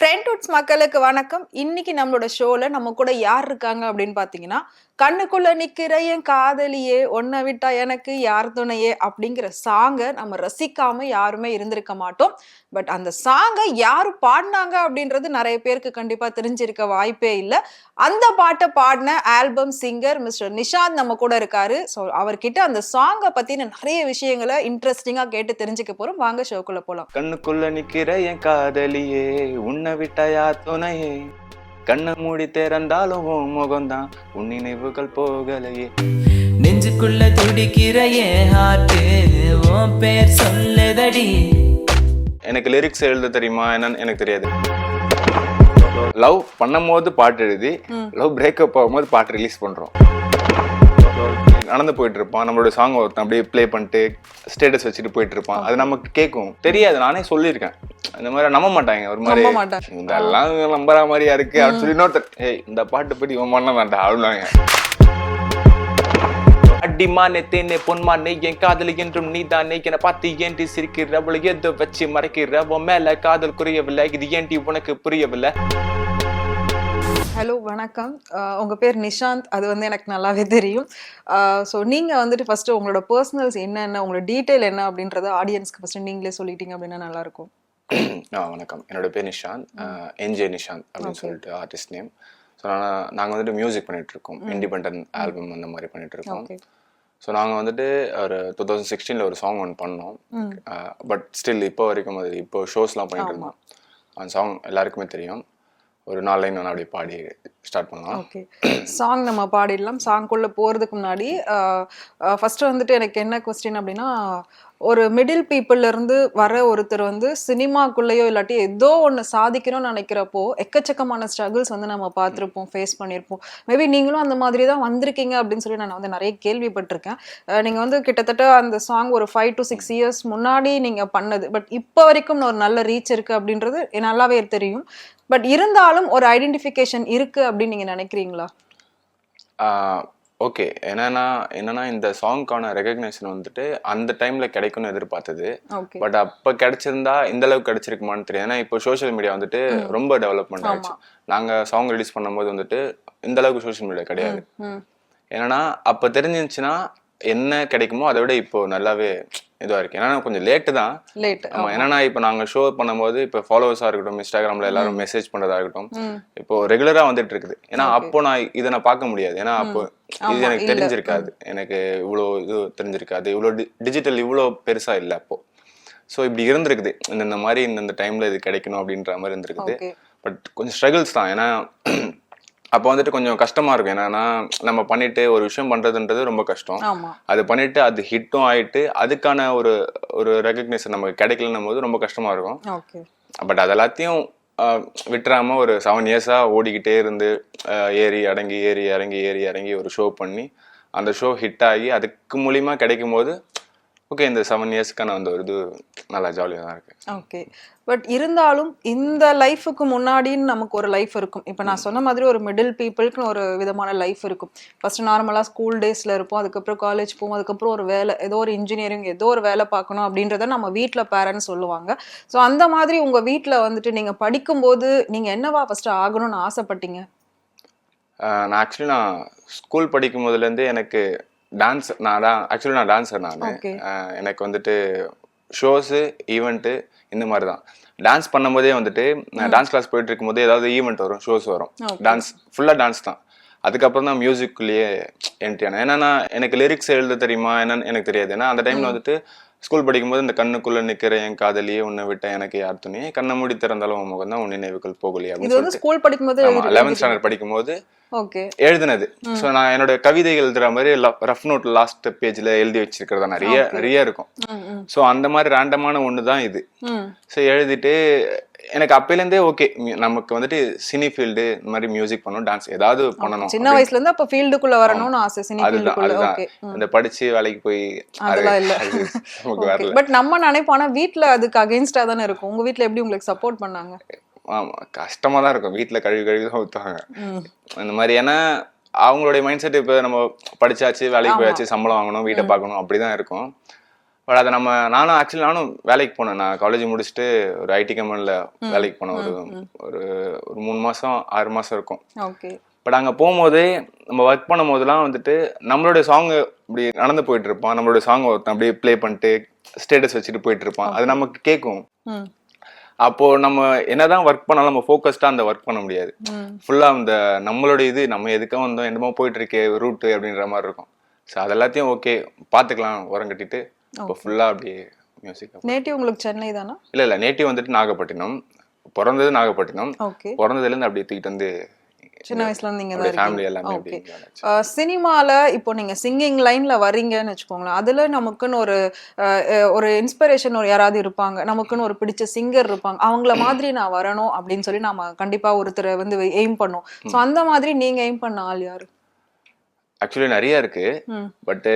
ஃப்ரெண்ட்வுட்ஸ் மக்களுக்கு வணக்கம். இன்னைக்கு நம்மளோட ஷோல நம்ம கூட யார் இருக்காங்க அப்படின்னு பாத்தீங்கன்னா, "கண்ணுக்குள்ள நிக்கிற என் காதலியே, உன்னை விட்டா எனக்கு யார் துணையே" அப்படிங்கிற சாங்க நம்ம ரசிக்காம யாருமே இருந்திருக்க மாட்டோம். பட் அந்த சாங்க யாரு பாடுனாங்க அப்படின்றது நிறைய பேருக்கு கண்டிப்பா தெரிஞ்சிருக்க வாய்ப்பே இல்ல. அந்த பாட்ட பாடின ஆல்பம் சிங்கர் மிஸ்டர் நிஷாந்த் நம்ம கூட இருக்காரு. ஸோ அவர்கிட்ட அந்த சாங்க பத்தின நிறைய விஷயங்கள இன்ட்ரெஸ்டிங்கா கேட்டு தெரிஞ்சுக்க போறோம். வாங்க ஷோக்குள்ள போலாம். கண்ணுக்குள்ள நிக்கிற என் காதலியே உன்னை விட்டா யார் துணையே கண்ணை மூடி திறந்தாலும் உன் முகம்தான் உன் நினைவுகள் போகலையே. நெஞ்சுக்குள்ள துடிக்கிற என் ஹார்ட்டு உன் பேர் சொல்லுதடி. எனக்கு லிரிக்ஸ் எழுத தெரியுமா என்னன்னு எனக்கு தெரியாது. லவ் பண்ணும்போது பாட்டு எழுதி லவ் பிரேக்கப் ஆகும்போது பாட்டு ரிலீஸ் பண்றோம். நடந்து போயிட்டு இருப்பான், நம்மளோட சாங் ஒருத்தன் அப்படியே ப்ளே பண்ணிட்டு ஸ்டேட்டஸ் வச்சுட்டு போயிட்டு இருப்பான். அது நமக்கு கேட்கும் தெரியாது. நானே சொல்லியிருக்கேன், இந்த மாதிரி நம்ப மாட்டாங்க. ஒரு மாதிரி இதெல்லாம் நம்புற மாதிரியா இருக்கு அப்படின்னு சொல்லி இன்னொருத்தர், ஏய் இந்த பாட்டு படி இவன் பண்ண வேண்டாம் அப்படின்னாங்க. அடிமானே தேனே பொன்மானே என் காதலி என்றும் நீதானே என்னை பார்த்து ஏன்டி சிரிக்கிற, அவளை எதை வச்சு மறைக்கிற, உன் மேல காதல் குறையவில்லை, இது ஏன்டி உனக்கு புரியவில்லை. ஹலோ வணக்கம். உங்க பேர் நிஷாந்த், அது வந்து எனக்கு நல்லாவே தெரியும். ஸோ நீங்க வந்துட்டு ஃபர்ஸ்ட் உங்களோட பர்சனல்ஸ் என்னென்ன, உங்களோட டீட்டெயில் என்ன அப்படின்றத ஆடியன்ஸ்க்கு ஃபர்ஸ்ட் நீங்களே சொல்லிட்டீங்க அப்படின்னா நல்லா இருக்கும். வணக்கம், என்னோட பேர் நிஷாந்த், என்ஜே நிஷாந்த் அப்படின்னு சொல்லிட்டு ஆர்டிஸ்ட் நேம். ஸோ நாங்கள் வந்துட்டு மியூசிக் பண்ணிட்டு இருக்கோம், இண்டிபெண்டன்ட் ஆல்பம் அந்த மாதிரி பண்ணிட்டு இருக்கோம். ஸோ நாங்கள் வந்துட்டு ஒரு 2016 ஒரு சாங் ஒன்று பண்ணோம். பட் ஸ்டில் இப்போ வரைக்கும் அது இப்போ ஷோஸ்லாம் பண்ணிட்டு இருந்தோம். அந்த சாங் எல்லாருக்குமே தெரியும். ஒரு 4 லைன் நான் அப்படியே பாடி ஸ்டார்ட் பண்ணலாம். ஓகே, சாங் நம்ம பாடிடலாம். சாங்குள்ள போகிறதுக்கு முன்னாடி ஃபர்ஸ்ட் வந்துட்டு எனக்கு என்ன கொஸ்டின் அப்படின்னா, ஒரு மிடில் பீப்புள்ல இருந்து வர ஒருத்தர் வந்து சினிமாக்குள்ளேயோ இல்லாட்டி ஏதோ ஒன்று சாதிக்கணும்னு நினைக்கிறப்போ எக்கச்சக்கமான ஸ்ட்ரகிள்ஸ் வந்து நம்ம பார்த்துருப்போம், ஃபேஸ் பண்ணியிருப்போம். மேபி நீங்களும் அந்த மாதிரி தான் வந்திருக்கீங்க அப்படின்னு சொல்லி நான் வந்து நிறைய கேள்விப்பட்டிருக்கேன். நீங்கள் வந்து கிட்டத்தட்ட அந்த சாங் ஒரு 5 to 6 இயர்ஸ் முன்னாடி நீங்கள் பண்ணது, பட் இப்போ வரைக்கும் ஒரு நல்ல ரீச் இருக்குது அப்படின்றது நல்லாவே தெரியும். பட் இருந்தாலும் ஒரு ஐடென்டிஃபிகேஷன் இருக்கு அப்படின்னு நீங்க நினைக்கிறீங்களா? ஓகே, என்னன்னா இந்த சாங்க்கான ரெகக்னேஷன் வந்துட்டு அந்த டைம்ல கிடைக்கும்னு எதிர்பார்த்தது. பட் அப்ப கிடைச்சிருந்தா இந்த அளவுக்கு கிடைச்சிருக்குமான்னு தெரியும். ஏன்னா இப்போ சோஷியல் மீடியா வந்துட்டு ரொம்ப டெவலப்மெண்ட் ஆயிடுச்சு. நாங்க சாங் ரிலீஸ் பண்ணும்போது வந்துட்டு இந்த அளவுக்கு சோஷியல் மீடியா கிடையாது. என்னன்னா அப்ப தெரிஞ்சிருந்துச்சுன்னா என்ன கிடைக்குமோ அதை விட இப்போ நல்லாவே இதுவா இருக்கு. ஏன்னா கொஞ்சம் லேட்டு தான். ஆமா, என்னன்னா இப்போ நாங்க ஷோ பண்ணும்போது இப்போ ஃபாலோவர்ஸா இருக்கட்டும், இன்ஸ்டாகிராம்ல எல்லாரும் மெசேஜ் பண்றதா இருக்கட்டும், இப்போ ரெகுலரா வந்துட்டு இருக்குது. ஏன்னா அப்போ இதை நான் பார்க்க முடியாது. ஏன்னா அப்போ இது எனக்கு தெரிஞ்சிருக்காது, எனக்கு இவ்வளோ இது தெரிஞ்சிருக்காது, இவ்வளோ டிஜிட்டல் இவ்வளோ பெருசா இல்லை அப்போ. ஸோ இப்படி இருந்திருக்குது, இந்த மாதிரி இந்த டைம்ல இது கிடைக்கணும் அப்படின்ற மாதிரி இருந்திருக்குது. பட் கொஞ்சம் ஸ்ட்ரகிள்ஸ் தான். ஏன்னா அப்போ வந்துட்டு கொஞ்சம் கஷ்டமா இருக்கும். ஏன்னா நம்ம பண்ணிட்டு ஒரு விஷயம் பண்றதுன்றது ரொம்ப கஷ்டம். அது பண்ணிட்டு அது ஹிட்டும் ஆயிட்டு அதுக்கான ஒரு ஒரு ரெகக்னேஷன் நமக்கு கிடைக்கலன்னும் போது ரொம்ப கஷ்டமா இருக்கும். பட் அது எல்லாத்தையும் விட்டுறாம ஒரு 7 இயர்ஸா ஓடிக்கிட்டே இருந்து ஏறி அடங்கி ஏறி இறங்கி ஏறி இறங்கி ஒரு ஷோ பண்ணி அந்த ஷோ ஹிட் ஆகி அதுக்கு மூலியமா கிடைக்கும் போது ஓகே, இந்த 7 இயர்ஸ்க்கான அந்த ஒரு இது நல்லா ஜாலியாக தான் இருக்கு. ஓகே, பட் இருந்தாலும் இந்த லைஃபுக்கு முன்னாடின்னு நமக்கு ஒரு லைஃப் இருக்கும். இப்போ நான் சொன்ன மாதிரி ஒரு மிடில் பீப்புளுக்குன்னு ஒரு விதமான லைஃப் இருக்கும். ஃபர்ஸ்ட் நார்மலாக ஸ்கூல் டேஸில் இருப்போம், அதுக்கப்புறம் காலேஜ் போவோம், அதுக்கப்புறம் ஒரு வேலை, ஏதோ ஒரு இன்ஜினியரிங், ஏதோ ஒரு வேலை பார்க்கணும் அப்படின்றத நம்ம வீட்டில் பேரண்ட்ஸ் சொல்லுவாங்க. ஸோ அந்த மாதிரி உங்கள் வீட்டில் வந்துட்டு நீங்கள் படிக்கும்போது நீங்கள் என்னவா ஃபர்ஸ்ட் ஆகணும்னு ஆசைப்பட்டீங்க? நான் ஸ்கூல் படிக்கும் போதுலேருந்தே எனக்கு டான்ஸ், நான் டான்ஸர். எனக்கு வந்துட்டு ஷோஸு ஈவெண்ட்டு இந்த மாதிரி தான். டான்ஸ் பண்ணும்போதே வந்துட்டு நான் டான்ஸ் கிளாஸ் போயிட்டு இருக்கும் போதே ஏதாவது ஈவெண்ட் வரும், ஷோஸ் வரும், டான்ஸ் ஃபுல்லாக டான்ஸ் தான். அதுக்கப்புறம் தான் மியூசிக்குள்ளேயே என்ட்ரி ஆனேன். ஏன்னா எனக்கு லிரிக்ஸ் எழுத தெரியுமா என்னன்னு எனக்கு தெரியாது. ஏன்னா அந்த டைமில் வந்துட்டு ஸ்கூல் படிக்கும்போது இந்த கண்ணுக்குள்ள நிக்கிற என் காதலியே உன்னை விட்ட எனக்கு யார் துணையே கண்ணை மூடி திறந்தாலும் முகம் தான் உன் நினைவுகள் போகலையே அப்படின்னு சொல்லிட்டு ஸ்கூல் படிக்கும்போது 11th ஸ்டாண்டர்ட் படிக்கும்போது எழுதுனது. ஸோ நான் என்னோட கவிதை எழுதுற மாதிரி ரஃப் நோட் லாஸ்ட் பேஜ்ல எழுதி வச்சிருக்கிறதா நிறைய இருக்கும். ஸோ அந்த மாதிரி ரேண்டமான ஒன்று தான் இது. ஸோ எழுதிட்டு எனக்கு அப்பையிலேருந்தே ஓகே, நமக்கு வந்துட்டு சினி ஃபீல்டு இந்த மாதிரி மியூசிக் பண்ணணும், டான்ஸ் ஏதாவது பண்ணணும். சின்ன வயசுல இருந்து அப்ப ஃபீல்டுக்குள்ள வரணும்னு ஆசை. சினி ஃபீல்டுக்குள்ள. ஓகே, இந்த படிச்சு வேலைக்கு போய் அதெல்லாம் இல்ல. பட் நம்ம நினைப்போம் வீட்ல அதுக்கு அகைன்ஸ்டா தானே இருக்கும். உங்க வீட்ல எப்படி உங்களுக்கு சப்போர்ட் பண்ணாங்க? ஆமா, கஷ்டமா தான் இருக்கும். வீட்டுல கழுவி தான் ஊத்துவாங்க இந்த மாதிரி. ஏன்னா அவங்களுடைய மைண்ட் செட் இப்போ நம்ம படிச்சாச்சு, வேலைக்கு போயாச்சு, சம்பளம் வாங்கணும், வீட்டை பார்க்கணும், அப்படிதான் இருக்கும். பட் அதை நானும் வேலைக்கு போனேன். நான் காலேஜ் முடிச்சுட்டு ஒரு ஐடி கம்பெனியில் வேலைக்கு போனேன். ஒரு 3 மாதம் 6 மாதம் இருக்கும். ஓகே. பட் அங்கே போகும்போதே நம்ம ஒர்க் பண்ணும் போதெல்லாம் வந்துட்டு நம்மளுடைய சாங் இப்படி நடந்து போயிட்டு இருப்பான். நம்மளுடைய சாங் ஒருத்தன் அப்படியே ப்ளே பண்ணிட்டு ஸ்டேட்டஸ் வச்சுட்டு போயிட்டு இருப்பான். அது நமக்கு கேட்கும். அப்போ நம்ம என்னதான் ஒர்க் பண்ணாலும் நம்ம ஃபோக்கஸ்டா அந்த ஒர்க் பண்ண முடியாது. ஃபுல்லா அந்த நம்மளோட இது நம்ம எதுக்கும் வந்தோம் என்னமோ போயிட்டு இருக்கே ரூட்டு அப்படின்ற மாதிரி இருக்கும். ஸோ அது எல்லாத்தையும் ஓகே பார்த்துக்கலாம் உரம் கட்டிட்டு இப்போ ஃபுல்லா அப்படியே மியூசிக். நேட்டிவ் உங்களுக்கு சென்னை தானா? இல்ல நேட்டிவ் வந்துட்டு நாகப்பட்டினம். பிறந்தது நாகப்பட்டினம். பிறந்ததுலேருந்து அப்படியே தூக்கிட்டு வந்து சின்ன வயசுல இருந்து நீங்க தான் ஃபேமிலி எல்லாமே. சினிமால இப்போ நீங்க சிங்கிங் லைன்ல வரீங்கன்னு வச்சுக்கோங்களேன், அதுல நமக்குன்னு ஒரு இன்ஸ்பிரேஷன் யாராவது இருப்பாங்க, நமக்குன்னு ஒரு பிடிச்ச சிங்கர் இருப்பாங்க, அவங்கள மாதிரி நான் வரணும் அப்படின்னு சொல்லி நாம கண்டிப்பா ஒருத்தரை வந்து எய்ம் பண்ணோம். ஸோ அந்த மாதிரி நீங்க எய்ம் பண்ண ஆள் யாரு? ஆக்சுவலி நிறைய இருக்கு. பட்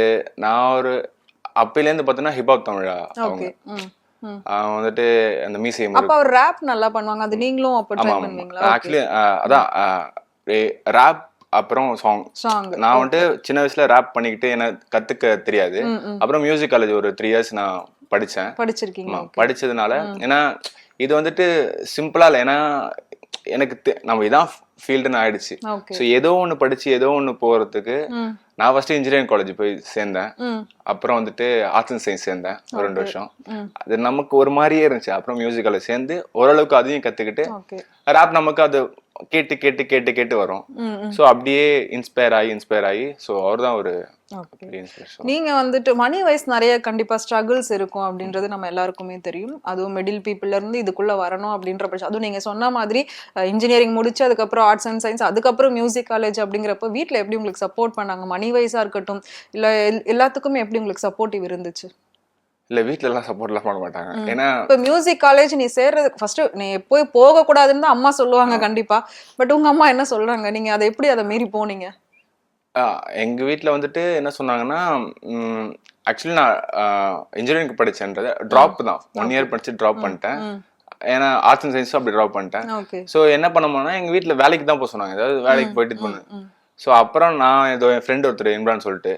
நான் ஒரு அப்பையிலேருந்து பார்த்தோன்னா ஹிப்ஹாப் தமிழா அவங்க வந்துட்டு அந்த மியூசியம். அப்ப அவர் ரேப் நல்லா பண்ணுவாங்க, அது நீங்களும் அப்ப ட்ரை பண்ணுவீங்களா? ஆக்சுவலி அதான் ரேப் அப்புறம் சாங். நான் வந்துட்டு சின்ன வயசுல ரேப் பண்ணிக்கிட்டு எனக்கு கத்துக்க தெரியாது. அப்புறம் மியூசிக் காலேஜ் ஒரு 3 years நான் படிச்சிருக்கீங்க. படிச்சதுனால ஏன்னா இது வந்துட்டு சிம்பிளா இல்லை. ஏன்னா எனக்கு நம்ம இதான் ஃபீல்டுன்னு ஆயிடுச்சு. ஸோ ஏதோ ஒன்று படிச்சு ஏதோ ஒன்று போறதுக்கு நான் ஃபர்ஸ்ட் இன்ஜினியரிங் காலேஜ் போய் சேர்ந்தேன். அப்புறம் வந்துட்டு ஆர்ட்ஸ் அண்ட் சயின்ஸ் சேர்ந்தேன் ஒரு 2 வருஷம். அது நமக்கு ஒரு மாதிரியே இருந்துச்சு. அப்புறம் மியூசிக் காலேஜ் சேர்ந்து ஓரளவுக்கு அதையும் கத்துக்கிட்டு ரேப் நமக்கு அது கேட்டு கேட்டு கேட்டு கேட்டு வரும். ஸோ அப்படியே இன்ஸ்பயர் ஆகி ஸோ அவர் தான் ஒரு நீங்க வந்துட்டு மணி வைஸ் நிறைய கண்டிப்பா ஸ்ட்ரகிள்ஸ் இருக்கும் அப்படின்றது நம்ம எல்லாருக்குமே தெரியும். அதுவும் மிடில் பீப்புள்ல இருந்து இதுக்குள்ள வரணும் அப்படின்ற பட்சம், அதுவும் நீங்க சொன்ன மாதிரி இன்ஜினியரிங் முடிச்சு அதுக்கப்புறம் ஆர்ட்ஸ் அண்ட் சயின்ஸ் அதுக்கப்புறம் மியூசிக் காலேஜ் அப்படிங்கிறப்ப வீட்டுல எப்படி உங்களுக்கு சப்போர்ட் பண்ணாங்க? மணி வைஸா இருக்கட்டும் இல்ல எல்லாத்துக்குமே எப்படி உங்களுக்கு சப்போர்ட்டிவ் இருந்துச்சு? இல்ல வீட்டுல எல்லாம் சப்போர்ட்லாம் பண்ண மாட்டாங்க. ஏன்னா இப்ப மியூசிக் காலேஜ் நீ சேர்றது ஃபர்ஸ்ட் நீ போக கூடாதுன்னு தான் அம்மா சொல்லுவாங்க கண்டிப்பா. பட் உங்க அம்மா என்ன சொல்றாங்க? நீங்க அதை எப்படி அதை மீறி போனீங்க? எங்க வீட்டுல வந்துட்டு என்ன சொன்னாங்கன்னா, ஆக்சுவலி நான் இன்ஜினியரிங் படிச்சேன்றது ட்ராப் தான். 1 year படிச்சு ட்ராப் பண்ணிட்டேன். ஏன்னா ஆர்ட்ஸ் அண்ட் சயின்ஸும் அப்படி ட்ராப் பண்ணிட்டேன். ஸோ என்ன பண்ணோம்னா எங்க வீட்டுல வேலைக்கு தான் போக சொன்னாங்க. ஏதாவது வேலைக்கு போயிட்டு பண்ணேன். ஸோ அப்புறம் நான் ஏதோ என் ஃப்ரெண்ட் ஒருத்தர் இம்ரான் சொல்லிட்டு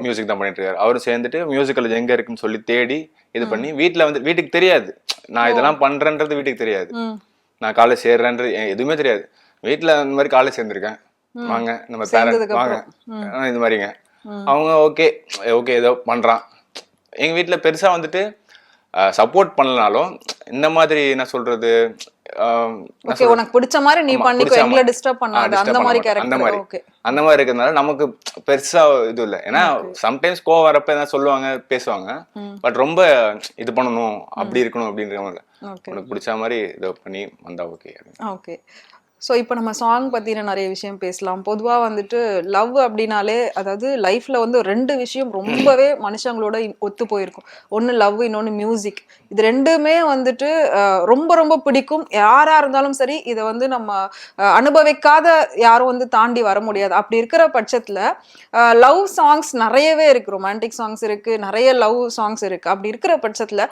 மியூசிக் தான் பண்ணிட்டு இருக்காரு. அவரும் சேர்ந்துட்டு மியூசிக் காலேஜ் எங்க இருக்குன்னு சொல்லி தேடி இது பண்ணி வீட்டுக்கு தெரியாது நான் இதெல்லாம் பண்றேன்றது. வீட்டுக்கு தெரியாது நான் காலேஜ் சேர்றேன்றது எதுவுமே தெரியாது. வீட்டுல இந்த மாதிரி காலேஜ் சேர்ந்திருக்கேன், வாங்க நம்ம பேரண்ட் வாங்க இது மாதிரிங்க. அவங்க ஓகே ஏதோ பண்றான். எங்க வீட்டுல பெருசா வந்துட்டு சப்போர்ட் பண்ணலனாலும் இந்த மாதிரி என்ன சொல்றது, உனக்கு பிடிச்ச மாதிரி நீ பண்ணிக்கோ, எங்களை டிஸ்டர்ப் பண்ணாத அந்த மாதிரி கேரக்டர். ஓகே அந்த மாதிரி இருக்கிறதுனால நமக்கு பெருசா இது இல்லை. ஏன்னா சம்டைம்ஸ் கோவம் வரப்ப என்ன சொல்லுவாங்க பேசுவாங்க. பட் ரொம்ப இது பண்ணணும் அப்படி இருக்கணும் அப்படின்ற மாதிரி உனக்கு பிடிச்ச மாதிரி இதை பண்ணி வந்தா ஓகே. ஓகே. ஸோ இப்போ நம்ம சாங் பற்றின நிறைய விஷயம் பேசலாம். பொதுவாக வந்துட்டு லவ் அப்படின்னாலே, அதாவது லைஃப்பில் வந்து 2 விஷயம் ரொம்பவே மனுஷங்களோட ஒத்து போயிருக்கும். ஒன்று லவ், இன்னொன்று மியூசிக். இது 2மே வந்துட்டு ரொம்ப ரொம்ப பிடிக்கும். யாராக இருந்தாலும் சரி, இதை வந்து நம்ம அனுபவிக்காத யாரும் வந்து தாண்டி வர முடியாது. அப்படி இருக்கிற பட்சத்தில் லவ் சாங்ஸ் நிறையவே இருக்குது. ரொமான்டிக் சாங்ஸ் இருக்குது, நிறைய லவ் சாங்ஸ் இருக்குது. அப்படி இருக்கிற பட்சத்தில்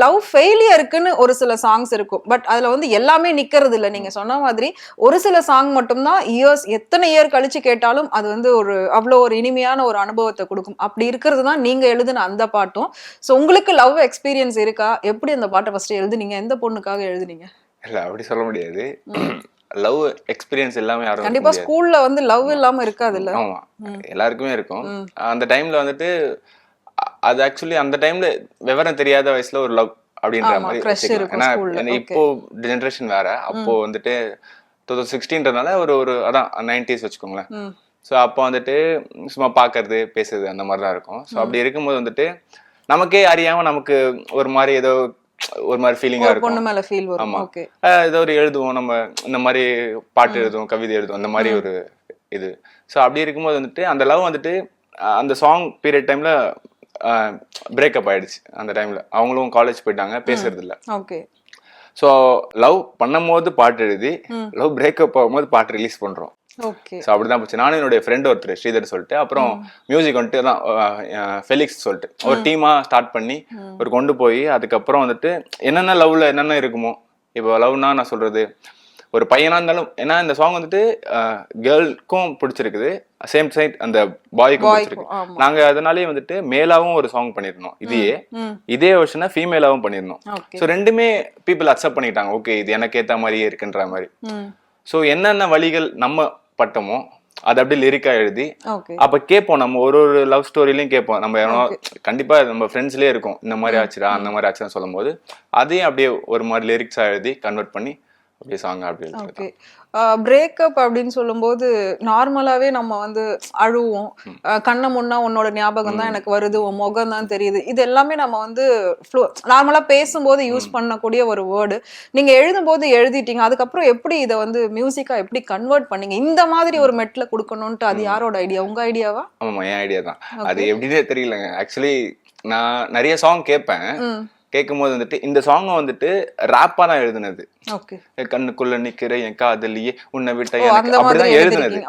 லவ் ஃபெயிலியருக்குன்னு ஒரு சில சாங்ஸ் இருக்கும். பட் அதில் வந்து எல்லாமே நிற்கிறது இல்லை. நீங்கள் சொன்ன மாதிரி ஒரு சில சாங் மட்டும்தான் எத்தனை இயர் கழிச்சு கேட்டாலும் அது வந்து அவ்வளோ ஒரு இனிமையான ஒரு அனுபவத்தை கொடுக்கும். அப்படி இருக்கிறது தான் நீங்க எழுதின அந்த பாட்டும். ஸோ உங்களுக்கு லவ் எக்ஸ்பீரியன்ஸ் இருக்கா? எப்படி அந்த பாட்டை ஃபர்ஸ்ட் எழுதுனீங்க? எந்த பொண்ணுக்காக எழுதுனீங்க? இல்ல அப்படி சொல்ல முடியாது. லவ் எக்ஸ்பீரியன்ஸ் எல்லாமே யாரும் கண்டிப்பா ஸ்கூல்ல வந்து லவ் இல்லாம இருக்காது இல்ல? ஆமா, எல்லாருக்குமே இருக்கும். அந்த டைம்ல வந்துட்டு அது ஆக்சுவலி அந்த டைம்ல விவரம் தெரியாத வயசுல ஒரு லவ் அப்படின்ற மாதிரி. ஏன்னா இப்போ ஜெனரேஷன் வேற. அப்போ வந்துட்டு 2016ன்றதுனால ஒரு அதான் 90s வச்சுக்கோங்களேன். ஸோ அப்போ வந்துட்டு சும்மா பார்க்கறது பேசுறது அந்த மாதிரி தான் இருக்கும். ஸோ அப்படி இருக்கும்போது வந்துட்டு நமக்கே அறியாம நமக்கு ஒரு மாதிரி ஏதோ ஒரு மாதிரி ஃபீலிங்கா இருக்கும். ஆமா, ஏதோ ஒரு எழுதுவோம், நம்ம இந்த மாதிரி பாட்டு எழுதுவோம், கவிதை எழுதுவோம், அந்த மாதிரி ஒரு இது. ஸோ அப்படி இருக்கும்போது வந்துட்டு அந்த லவ் வந்துட்டு அந்த சாங் பீரியட் டைம்ல பிரேக்கப் ஆயிடுச்சு. அந்த டைம்ல அவங்களும் காலேஜ் போயிட்டாங்க, பேசுறது இல்லை. ஓகே. ஸோ லவ் பண்ணும் போது பாட்டு எழுதி லவ் பிரேக்கப் ஆகும்போது பாட்டு ரிலீஸ் பண்றோம். ஸோ அப்படிதான் போச்சு. நானும் என்னுடைய ஃப்ரெண்ட் ஒருத்தர் ஸ்ரீதர் சொல்லிட்டு, அப்புறம் மியூசிக் வந்துட்டு தான் ஃபெலிக்ஸ் சொல்லிட்டு ஒரு டீமா ஸ்டார்ட் பண்ணி கொண்டு போய் அதுக்கப்புறம் வந்துட்டு என்னென்ன லவ்ல என்னென்ன இருக்குமோ. இப்போ லவ்னா நான் சொல்றது ஒரு பையனா இருந்தாலும், ஏன்னா இந்த சாங் வந்துட்டு கேர்ள்க்கும் பிடிச்சிருக்குது, சேம் சைட் அந்த பாய்க்கும் பிடிச்சிருக்கு. நாங்க அதனாலேயே வந்துட்டு மேலாவும் ஒரு சாங் பண்ணிருந்தோம், இதே வருஷனா ஃபீமேலாவும் பண்ணிருந்தோம். ஸோ ரெண்டுமே பீப்புள் அக்செப்ட் பண்ணிட்டாங்க, ஓகே இது எனக்கு ஏத்த மாதிரியே இருக்குன்ற மாதிரி. ஸோ என்னென்ன வழிகள் நம்ம பட்டமோ அதை அப்படியே லிரிக்கா எழுதி அப்ப கேட்போம். நம்ம ஒரு ஒரு லவ் ஸ்டோரிலையும் கேட்போம். நம்ம கண்டிப்பா நம்ம ஃப்ரெண்ட்ஸ்லயே இருக்கும், இந்த மாதிரி ஆச்சுடா அந்த மாதிரி ஆச்சுன்னு சொல்லும் போது அதையும் அப்படியே ஒரு மாதிரி லிரிக்ஸா எழுதி கன்வெர்ட் பண்ணி அப்படியே சாங் அப்படி. பிரேக்கப் அப்படின்னு சொல்லும்போது நார்மலாவே நம்ம வந்து அழுவோம், கண்ணை முன்னா உன்னோட ஞாபகம் தான் எனக்கு வருது, உன் முகம் தான் தெரியுது, இது எல்லாமே நம்ம வந்து நார்மலா பேசும்போது யூஸ் பண்ணக்கூடிய ஒரு வேர்டு. நீங்க எழுதும்போது எழுதிட்டீங்க, அதுக்கப்புறம் எப்படி இதை வந்து மியூசிக்கா எப்படி கன்வெர்ட் பண்ணீங்க? இந்த மாதிரி ஒரு மெட்ல கொடுக்கணும்ட்டு அது யாரோட ஐடியா? உங்க ஐடியாவா? ஆமா, என் ஐடியா தான். அது எப்படின்னே தெரியலங்க. ஆக்சுவலி நான் நிறைய சாங் கேட்பேன், கேட்கும் போது வந்துட்டு இந்த சாங் வந்துட்டு ராப்பா தான் எழுதுனது. கண்ணுக்குள்ள நிக்கிற என் காதலியே உன்னை விட்ட அப்படிதான் எழுதுனது.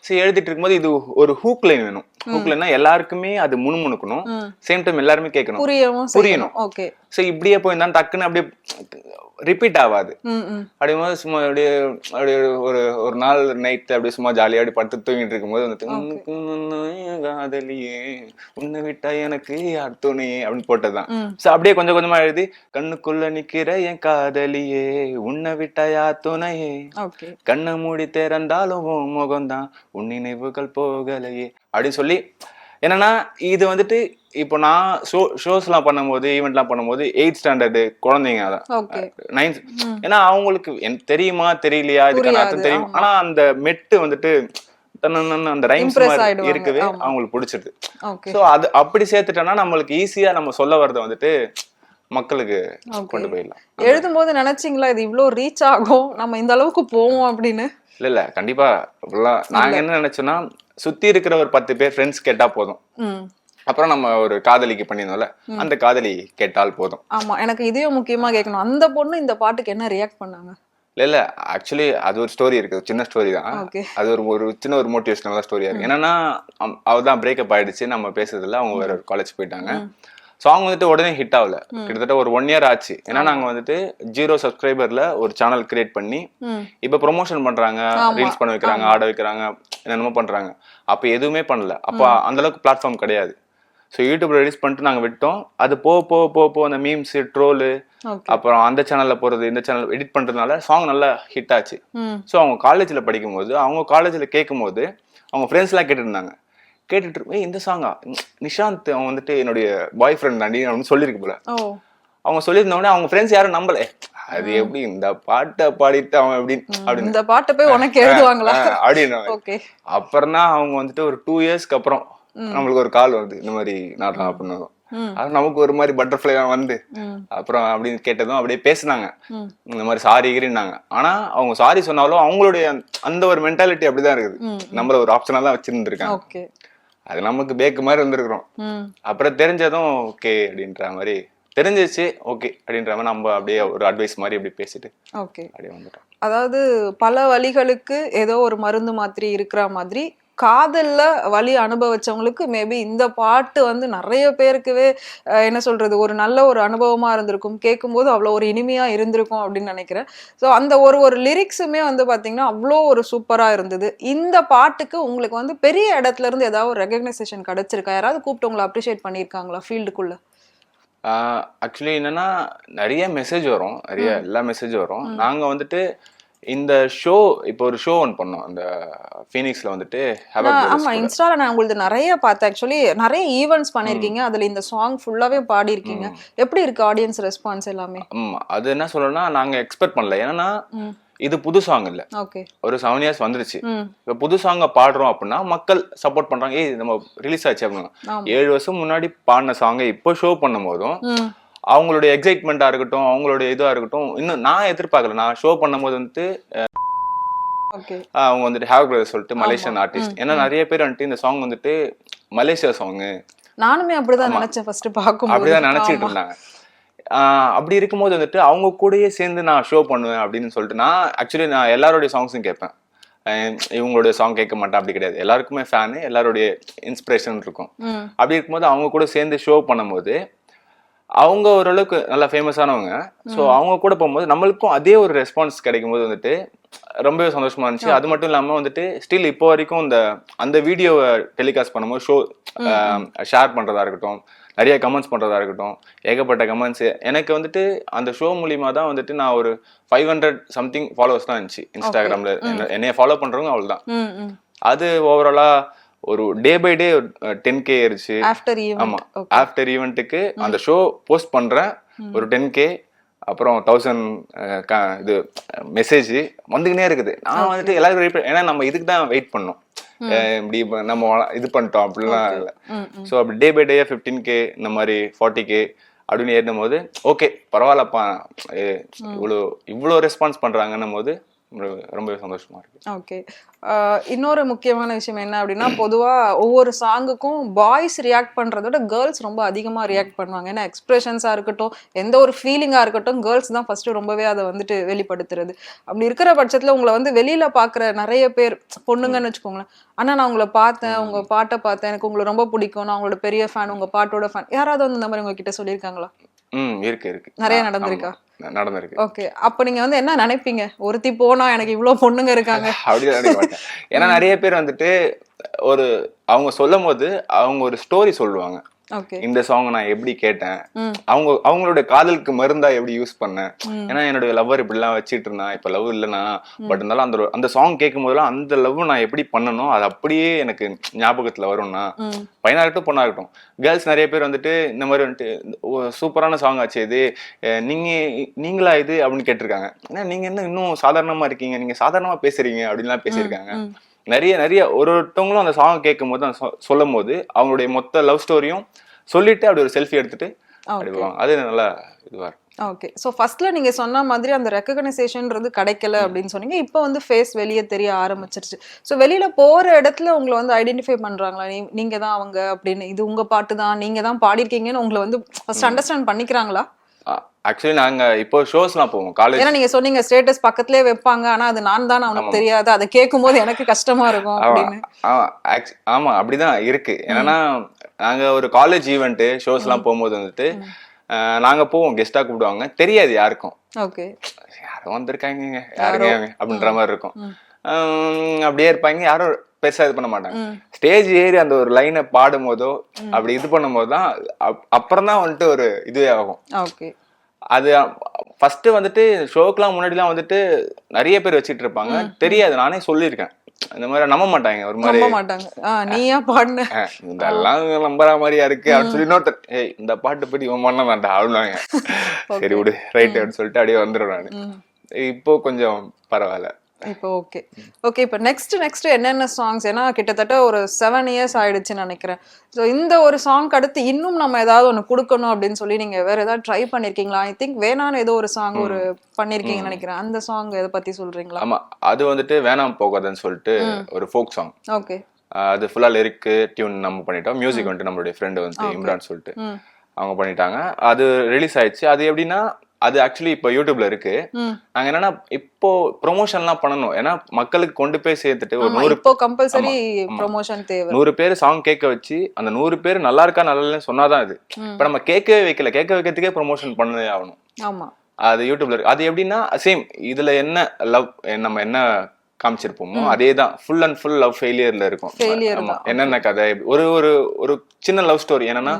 சரி, எழுதிட்டு இருக்கும்போது இது ஒரு ஹூக் லைன் வேணும். ஹூக் லைன்னா எல்லாருக்குமே அது முணுமுணுக்கணும், சேம் டைம் எல்லாருமே கேட்கணும், புரியணும். சரி, இப்படியே போயிருந்தா டக்குன்னு அப்படியே ரிப்பீட் ஆகாது. அப்படிங்கும்போது சும்மா அப்படியே அப்படியே ஒரு நாள் நைட் அப்படியே சும்மா ஜாலியா அப்படி படுத்து தூங்கிட்டு இருக்கும்போது வந்துட்டு காதலியே உன்னை விட்டா எனக்கு யார் துணையே அப்படின்னு போட்டதுதான். சோ அப்படியே கொஞ்சம் கொஞ்சமா எழுதி கண்ணுக்குள்ள நிக்கிற என் காதலியே உன்னை விட்டா யார் துணையே, கண்ணை மூடி திறந்தாலும் முகம்தான் உன் நினைவுகள் போகலையே அப்படின்னு சொல்லி. என்னன்னா இது வந்துட்டு இப்போ நான் ஷோஸ் எல்லாம் பண்ணும்போது, ஈவெண்ட் எல்லாம் பண்ணும்போது 8th ஸ்டாண்டர்டு குழந்தைங்க, அதான் 9th, ஏன்னா அவங்களுக்கு தெரியுமா தெரியலையா இதுக்கான அர்த்தம் தெரியும், ஆனா அந்த மெட்டு வந்துட்டு அந்த ரைம்ஸ் மாதிரி இருக்கவே அவங்களுக்கு பிடிச்சிருது. சோ அது அப்படி சேர்த்துட்டோம்னா நம்மளுக்கு ஈஸியா நம்ம சொல்ல வரத வந்துட்டு மக்களுக்கு கொண்டு போயிடலாம். எழுதும் போது நினைச்சீங்களா இது இவ்வளவு ரீச் ஆகும், நம்ம இந்த அளவுக்கு போவோம் அப்படின்னு? இல்ல கண்டிப்பா நாங்க என்ன நினைச்சோம்னா, சுத்தி இருக்கிற ஒரு 10 பேர் ஃப்ரெண்ட்ஸ் கேட்டா போதும், அப்புறம் நம்ம ஒரு காதலிக்கு பண்ணிருந்தோம்ல அந்த காதலி கேட்டால் போதும். ஆமா, எனக்கு இதையும் முக்கியமா கேட்கணும், அந்த பொண்ணு இந்த பாட்டுக்கு என்ன ரியாக்ட் பண்ணாங்க? இல்ல ஆக்சுவலி அது ஒரு ஸ்டோரி இருக்கு, சின்ன ஸ்டோரி தான். அது ஒரு சின்ன ஒரு மோட்டிவேஷனல் ஸ்டோரியா இருக்கு. என்னன்னா அவதான் பிரேக்கப் ஆயிடுச்சு, நம்ம பேசுறதுல அவங்க வேற காலேஜ் போயிட்டாங்க. சாங் வந்துட்டு உடனே ஹிட் ஆகல, கிட்டத்தட்ட ஒரு 1 year ஆச்சு. ஏன்னா நாங்க வந்துட்டு 0 சப்ஸ்கிரைபர்ல ஒரு சேனல் கிரியேட் பண்ணி இப்ப ப்ரொமோஷன் பண்றாங்க, ரீல்ஸ் பண்ண வைக்கிறாங்க, ஆட வைக்கிறாங்க, என்னென்னமோ பண்றாங்க. அப்ப எதுவுமே பண்ணல, அப்ப அந்த அளவுக்கு பிளாட்ஃபார்ம் கிடையாது. ஸோ யூடியூப்ல ரிலீஸ் பண்ணிட்டு நாங்க விட்டோம். அது போக அந்த மீம்ஸ், ட்ரோலு, அப்புறம் அந்த சேனல்ல போறது, இந்த சேனல் எடிட் பண்றதுனால சாங் நல்லா ஹிட் ஆச்சு. ஸோ அவங்க காலேஜ்ல படிக்கும் போது, அவங்க காலேஜ்ல கேட்கும் போது அவங்க ஃப்ரெண்ட்ஸ் எல்லாம் கேட்டுட்டு இருந்தாங்க. கேட்டுட்டு இந்த சாங்கா நிஷாந்த் அவன் வந்துட்டு என்னுடைய பாய் ஃப்ரெண்ட் தாண்டி அப்படின்னு சொல்லியிருக்கு போல. அவங்க சொல்லியிருந்தோடனே அவங்க ஃப்ரெண்ட்ஸ் யாரும் நம்பல, அது எப்படி இந்த பாட்டை பாடிட்டு அவன் அப்படின்னு இந்த பாட்டை போய் உனக்கு எழுதுவாங்களா அப்படின்னு. அப்புறம் தான் அவங்க வந்துட்டு ஒரு 2 yearsக்கு அப்புறம் நம்மளுக்கு ஒரு கால் வருது, இந்த மாதிரி நாடலாம் அப்படின்னு. அது நமக்கு ஒரு மாதிரி பட்டர்ஃபிளை வந்து அப்புறம் அப்படின்னு கேட்டதும் அப்படியே பேசினாங்க, இந்த மாதிரி சாரி இருந்தாங்க. ஆனா அவங்க சாரி சொன்னாலும் அவங்களுடைய அந்த ஒரு மென்டாலிட்டி அப்படிதான் இருக்குது, நம்மள ஒரு ஆப்ஷனா தான் வச்சிருந்துருக்காங்க. அது நமக்கு பேக்கு மாதிரி வந்திருக்கிறோம். அப்புறம் தெரிஞ்சதும் ஓகே அப்படின்ற மாதிரி தெரிஞ்சிச்சு, ஓகே அப்படின்ற மாதிரி நம்ம அப்படியே ஒரு அட்வைஸ் மாதிரி அப்படி பேசிட்டு அப்படியே வந்துட்டோம். அதாவது பல வழிகளுக்கு ஏதோ ஒரு மருந்து மாத்திரை இருக்கிற மாதிரி காதல்ல வலி அனுபவிச்சவங்களுக்கு மேபி இந்த பாட்டு வந்து நிறைய பேருக்குவே என்ன சொல்றது, ஒரு நல்ல ஒரு அனுபவமா இருந்திருக்கும், கேட்கும்போது அவ்வளோ ஒரு இனிமையா இருந்திருக்கும் அப்படின்னு நினைக்கிறேன். ஸோ அந்த ஒரு லிரிக்ஸுமே வந்து பார்த்தீங்கன்னா அவ்வளோ ஒரு சூப்பரா இருந்தது. இந்த பாட்டுக்கு உங்களுக்கு வந்து பெரிய இடத்துல இருந்து ஏதாவது ஒரு ரெகக்னைசேஷன் கிடைச்சிருக்கா? யாராவது கூப்பிட்டு உங்களை அப்ரிஷியேட் பண்ணியிருக்காங்களா ஃபீல்டுக்குள்ள? ஆக்சுவலி என்னன்னா நிறைய மெசேஜ் வரும், நிறைய எல்லா மெசேஜ் வரும். நாங்க வந்துட்டு இந்த ஷோ இப்போ ஒரு ஷோ ஒன் பண்ணோம் அந்த ஃபீனிக்ஸ்ல வந்துட்டு. ஆமா, இன்ஸ்டால நான் உங்களுக்கு நிறைய பார்த்தேன். ஆக்சுவலி நிறைய ஈவென்ட்ஸ் பண்ணிருக்கீங்க, அதுல இந்த சாங் ஃபுல்லாவே பாடி இருக்கீங்க. எப்படி இருக்கு ஆடியன்ஸ் ரெஸ்பான்ஸ் எல்லாமே? அது என்ன சொல்லணும்னா நாங்க எக்ஸ்பெக்ட் பண்ணல, ஏன்னா இது புது சாங் இல்ல, ஒரு 7 years வந்துருச்சு. இப்ப புது சாங்க பாடுறோம் அப்படின்னா மக்கள் சப்போர்ட் பண்றாங்க, ஏய் நம்ம ரிலீஸ் ஆச்சு அப்படின்னா. 7 வருஷம் முன்னாடி பாடின சாங்கை இப்போ ஷோ பண்ணும் போதும் அவங்களுடைய எக்ஸைட்மெண்டா இருக்கட்டும், அவங்களுடைய இதுவா இருக்கட்டும், இன்னும் நான் எதிர்பார்க்கல. நான் ஷோ பண்ணும் போது வந்துட்டு அவங்க வந்துட்டு ஹேவ் பிரதர் சொல்லிட்டு மலேசியன் ஆர்டிஸ்ட், ஏன்னா நிறைய பேர் வந்துட்டு இந்த சாங் வந்துட்டு மலேசியா சாங்கு, நானுமே அப்படிதான் நினைச்சேன் ஃபர்ஸ்ட் பார்க்கும்போது, அப்படிதான் நினைச்சிட்டு இருந்தாங்க. அப்படி இருக்கும்போது வந்துட்டு அவங்க கூடயே சேர்ந்து நான் ஷோ பண்ணுவேன் அப்படின்னு சொல்லிட்டு நான் எல்லாருடைய சாங்ஸும் கேட்பேன், இவங்களுடைய சாங் கேட்க மாட்டேன் அப்படி கிடையாது. எல்லாருக்குமே ஃபேனு, எல்லாருடைய இன்ஸ்பிரேஷன் இருக்கும். அப்படி இருக்கும்போது அவங்க கூட சேர்ந்து ஷோ பண்ணும்போது அவங்க ஓரளவுக்கு நல்லா ஃபேமஸானவங்க. ஸோ அவங்க கூட போகும்போது நம்மளுக்கும் அதே ஒரு ரெஸ்பான்ஸ் கிடைக்கும் போது வந்துட்டு ரொம்பவே சந்தோஷமா இருந்துச்சு. அது மட்டும் இல்லாம வந்துட்டு ஸ்டில் இப்போ வரைக்கும் அந்த வீடியோவை டெலிகாஸ்ட் பண்ணும்போது ஷோ ஷேர் பண்றதா இருக்கட்டும், நிறைய கமெண்ட்ஸ் பண்றதா இருக்கட்டும், ஏகப்பட்ட கமெண்ட்ஸ். எனக்கு வந்துட்டு அந்த ஷோ மூலியமா தான் வந்துட்டு நான் ஒரு 500 சம்திங் ஃபாலோவர்ஸ் தான் இருந்துச்சு இன்ஸ்டாகிராம்ல. என்னைய ஃபாலோ பண்றவங்க அவ்வளவுதான். அது ஓவராலா ஒரு டே பை டே 10K ஏறிச்சு. ஆமா, ஆஃப்டர் ஈவெண்ட்டுக்கு அந்த ஷோ போஸ்ட் பண்றேன், ஒரு 10K, அப்புறம் 1000 இது மெசேஜ் வந்துக்கினே இருக்குது. நான் வந்துட்டு எல்லாருக்கும் ஏன்னா நம்ம இதுக்கு தான் வெயிட் பண்ணோம், இப்படி நம்ம இது பண்ணிட்டோம் அப்படிலாம் இல்லை. ஸோ அப்படி டே பை டே 15K இந்த மாதிரி 40K அப்படின்னு ஏறினும் போது ஓகே பரவாயில்லப்பா, இவ்வளோ ரெஸ்பான்ஸ் பண்றாங்கன்னும் போது ரொம்பவே சந்தோஷமா இருக்கு. ஓகே, இன்னொரு முக்கியமான விஷயம் என்ன அப்படின்னா, பொதுவா ஒவ்வொரு சாங்குக்கும் பாய்ஸ் ரியாக்ட் பண்றத விட கேர்ள்ஸ் ரொம்ப அதிகமா ரியாக்ட் பண்ணுவாங்க. ஏன்னா எக்ஸ்பிரஷன்ஸா இருக்கட்டும், எந்த ஒரு ஃபீலிங்கா இருக்கட்டும், கேர்ள்ஸ் தான் ஃபர்ஸ்ட் ரொம்பவே அதை வந்துட்டு வெளிப்படுத்துறது. அப்படி இருக்கிற பட்சத்துல உங்களை வந்து வெளியில பாக்குற நிறைய பேர் பொண்ணுங்கன்னு வச்சுக்கோங்களேன், ஆனா நான் உங்களை பார்த்தேன், உங்க பாட்டை பார்த்தேன், எனக்கு உங்களை ரொம்ப பிடிக்கும், நான் உங்களோட பெரிய ஃபேன், உங்க பாட்டோட ஃபேன், யாராவது வந்து இந்த மாதிரி உங்ககிட்ட சொல்லியிருக்காங்களா? இருக்கு நிறைய நடந்திருக்கா? நடந்திருக்கு. ஓகே, அப்ப நீங்க வந்து என்ன நினைப்பீங்க, ஒருத்தி போனா எனக்கு இவ்வளவு பொண்ணுங்க இருக்காங்க அப்படி நினைக்க மாட்டேன். ஏன்னா நிறைய பேர் வந்துட்டு அவங்க சொல்லும் போது அவங்க ஒரு ஸ்டோரி சொல்லுவாங்க. இந்த சாங் நான் எப்படி கேட்டேன், அவங்களோட காதலுக்கு மருந்தா எப்படி யூஸ் பண்ணேன், ஏன்னா என்னோட லவ்வர் இப்படி எல்லாம் வச்சுட்டு இருந்தான், இப்ப லவ் இல்லைன்னா, பட் இருந்தாலும் அந்த சாங் கேட்கும் போதெல்லாம் அந்த லவ் நான் எப்படி பண்ணணும் அது அப்படியே எனக்கு ஞாபகத்துல வரும்னா, பையனாகட்டும் பொண்ணாகட்டும். கேர்ள்ஸ் நிறைய பேர் வந்துட்டு இந்த மாதிரி வந்துட்டு சூப்பரான சாங் ஆச்சு இது, நீங்களா இது அப்படின்னு கேட்டிருக்காங்க. ஏன்னா நீங்க என்ன இன்னும் சாதாரணமா இருக்கீங்க, நீங்க சாதாரணமா பேசுறீங்க அப்படின்லாம் பேசியிருக்காங்க. நிறைய ஒருத்தவங்களும் அந்த சாங் கேட்கும் போது சொல்லும் போது அவங்களுடைய மொத்த லவ் ஸ்டோரியும் சொல்லிட்டு அப்படி ஒரு செல்ஃபி எடுத்துட்டு அடிவாங்க. அது நல்லா இதுவா இருக்கும். ஓகே, ஸோ ஃபர்ஸ்ட்ல நீங்க சொன்ன மாதிரி அந்த ரெகக்னைசேஷன்ன்றது கிடைக்கல அப்படின்னு சொன்னீங்க. இப்போ வந்து ஃபேஸ் வெளியே தெரிய ஆரம்பிச்சிருச்சு. ஸோ வெளியில போற இடத்துல உங்களை வந்து ஐடென்டிஃபை பண்றாங்களா, நீங்க தான் அவங்க அப்படின்னு, இது உங்க பாட்டு தான், நீங்க தான் பாடிருக்கீங்கன்னு உங்களை வந்து ஃபர்ஸ்ட் அண்டர்ஸ்டாண்ட் பண்ணிக்கிறாங்களா? ஆக்சுவலி நாங்க இப்போ ஷோஸ்லாம் போவோம் காலேஜ். ஏன்னா நீங்க சொன்னீங்க ஸ்டேட்டஸ் பக்கத்துலயே வைப்பாங்க, ஆனா அது நான் தான் அவனுக்கு தெரியாது, அதை கேட்கும் போது எனக்கு கஷ்டமா இருக்கும் அப்படின்னு. ஆமா அப்படிதான் இருக்கு. ஏன்னா நாங்க ஒரு காலேஜ் ஈவெண்ட் ஷோஸ் எல்லாம் போகும்போது வந்துட்டு நாங்க போவோம், கெஸ்டா கூப்பிடுவாங்க, தெரியாது யாருக்கும். ஓகே, யாரும் வந்திருக்காங்க யாருங்க அப்படின்ற மாதிரி இருக்கும். அப்படியே இருப்பாங்க, யாரும் பெருசா இது பண்ண மாட்டாங்க. ஸ்டேஜ் ஏறி அந்த ஒரு லைனை பாடும் போதோ அப்படி இது பண்ணும் போதுதான் அப்புறம் தான் வந்துட்டு ஒரு இதுவே ஆகும். ஓகே, அது ஃபர்ஸ்ட் வந்துட்டு ஷோக்கெல்லாம் முன்னாடிலாம் வந்துட்டு நிறைய பேர் வச்சுட்டு இருப்பாங்க, தெரியாது. நானே சொல்லியிருக்கேன், இந்த மாதிரி நம்ப மாட்டாங்க, ஒரு மாதிரி நீயா பாடுன இதெல்லாம் நம்புற மாதிரியா இருக்கு அப்படின்னு சொல்லி இன்னொருத்தர், ஏய் இந்த பாட்டு பத்தி இவன் பண்ண வேண்டாம் அப்படின்னாங்க. சரி விடு ரைட் அப்படின்னு சொல்லிட்டு அப்படியே வந்துடுவேன் நான். இப்போ கொஞ்சம் பரவாயில்ல. இப்போ ஓகே. இப்போ நெக்ஸ்ட் என்னென்ன சாங்ஸ், ஏன்னா கிட்டத்தட்ட ஒரு 7 years ஆயிடுச்சுன்னு நினைக்கிறேன். ஸோ இந்த ஒரு சாங் அடுத்து இன்னும் நம்ம ஏதாவது ஒன்று கொடுக்கணும் அப்படின்னு சொல்லி நீங்க வேற ஏதாவது ட்ரை பண்ணிருக்கீங்களா? ஐ திங்க் வேணான்னு ஏதோ ஒரு சாங் ஒரு பண்ணிருக்கீங்கன்னு நினைக்கிறேன். அந்த சாங் எதை பத்தி சொல்றீங்களா? ஆமா, அது வந்துட்டு வேணாம் போகாதுன்னு சொல்லிட்டு ஒரு ஃபோக் சாங். ஓகே, அது ஃபுல்லா லிரிக் டியூன் நம்ம பண்ணிட்டோம். மியூசிக் வந்துட்டு நம்மளுடைய ஃப்ரெண்டு வந்து இம்ரான் சொல்லிட்டு அவங்க பண்ணிட்டாங்க. அது ரிலீஸ் ஆயிடுச்சு. அது எப்படின்னா, அது ஆக்சுவலி இப்போ யூடியூப்ல இருக்கு. நாங்க என்னன்னா இப்போ ப்ரொமோஷன்லாம் பண்ணணும், ஏன்னா மக்களுக்கு கொண்டு போய் சேர்த்துட்டு ஒரு 100 பேர் சாங் கேட்க வச்சு அந்த 100 பேர் நல்லா இருக்கா நல்லா இல்லைன்னு சொன்னாதான் இது. இப்ப நம்ம கேட்கவே வைக்கிறதுக்கே ப்ரொமோஷன் பண்ணவே ஆகணும். ஆமா, அது யூடியூப்ல இருக்கு. அது எப்படின்னா சேம் இதுல என்ன லவ் நம்ம என்ன காமிச்சிருப்போமோ அதே தான் ஃபுல் அண்ட் ஃபுல் லவ் ஃபெயிலியர்ல இருக்கும். என்னென்ன கதை, ஒரு சின்ன லவ் ஸ்டோரி, என்னன்னா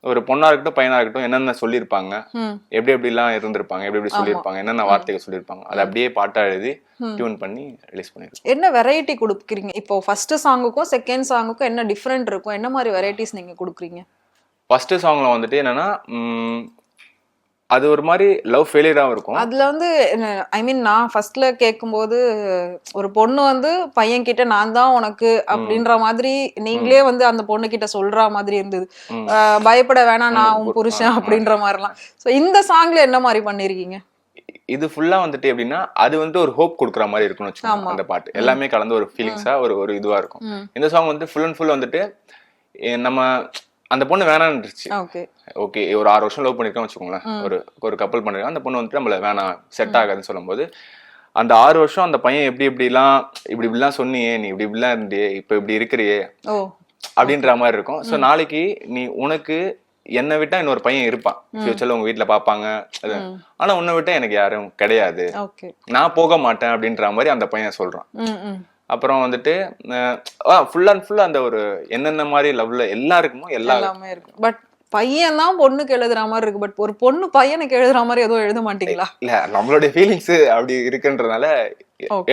ஒரு பொண்ணா இருக்கட்டும் பையனா இருக்கட்டும் என்னென்ன சொல்லியிருப்பாங்க, எப்படி எல்லாம் இருந்திருப்பாங்க, எப்படி சொல்லியிருப்பாங்க, என்னென்ன வார்த்தைகள் சொல்லியிருப்பாங்க, அதை அப்படியே பாட்டா எழுதி டியூன் பண்ணி ரிலீஸ் பண்ணிருக்கோம். என்ன வெரைட்டி கொடுக்குறீங்க இப்போ? ஃபர்ஸ்ட் சாங்குக்கும் செகண்ட் சாங்குக்கும் என்ன டிஃபரெண்ட் இருக்கும்? என்ன மாதிரி வெரைட்டிஸ் நீங்க கொடுக்குறீங்க? ஃபர்ஸ்ட் சாங்ல வந்துட்டு என்னன்னா அது ஒரு மாதிரி லவ் ஃபெயிலியராகவும் இருக்கும். அதுல வந்து ஐ மீன் நான் ஃபர்ஸ்ட்ல கேட்கும்போது ஒரு பொண்ணு வந்து பையன் கிட்ட நான் தான் உனக்கு அப்படின்ற மாதிரி நீங்களே வந்து அந்த பொண்ணு கிட்ட சொல்ற மாதிரி இருந்தது. பயப்பட வேணாம் நான் உன் புருஷன் அப்படின்ற மாதிரிலாம். ஸோ இந்த சாங்ல என்ன மாதிரி பண்ணிருக்கீங்க? இது ஃபுல்லா வந்துட்டு எப்படின்னா அது வந்துட்டு ஒரு ஹோப் கொடுக்குற மாதிரி இருக்கும்னு வச்சுக்கோங்க. அந்த பாட்டு எல்லாமே கலந்து ஒரு ஃபீலிங்ஸா ஒரு இதுவா இருக்கும். இந்த சாங் வந்து ஃபுல் அண்ட் ஃபுல் வந்துட்டு நம்ம அந்த பொண்ணு வேணான்னுருச்சு. ஓகே, ஒரு 6 வருஷம் லவ் பண்ணிருக்கோம் வச்சுக்கோங்களேன், ஒரு கப்பல் பண்ணிருக்கோம். அந்த பொண்ணு வந்துட்டு நம்மள வேணாம், செட் ஆகாதுன்னு சொல்லும் போது அந்த 6 வருஷம் அந்த பையன் இப்படிலாம் சொன்னியே, நீ இப்படிலாம் இருந்தியே, இப்ப இப்படி இருக்கிறியே அப்படின்ற மாதிரி இருக்கும். ஸோ நாளைக்கு நீ உனக்கு என்னை விட்டா இன்னொரு பையன் இருப்பான் ஃபியூச்சர்ல உங்க வீட்டுல பாப்பாங்க அது. ஆனா உன்னை விட்டா எனக்கு யாரும் கிடையாது, நான் போக மாட்டேன் அப்படின்ற மாதிரி அந்த பையன் சொல்றான். அப்புறம் வந்துட்டு ஃபுல் அண்ட் ஃபுல் அந்த ஒரு என்னென்ன மாதிரி லவ்ல எல்லாருக்குமோ எல்லாமே இருக்கு. பட் பையன் தான் பொண்ணுக்கு எழுதுற மாதிரி இருக்கு, பட் ஒரு பொண்ணு பையனுக்கு எழுதுற மாதிரி எதுவும் எழுத மாட்டீங்களா? இல்ல நம்மளுடைய ஃபீலிங்ஸ் அப்படி இருக்குன்றதுனால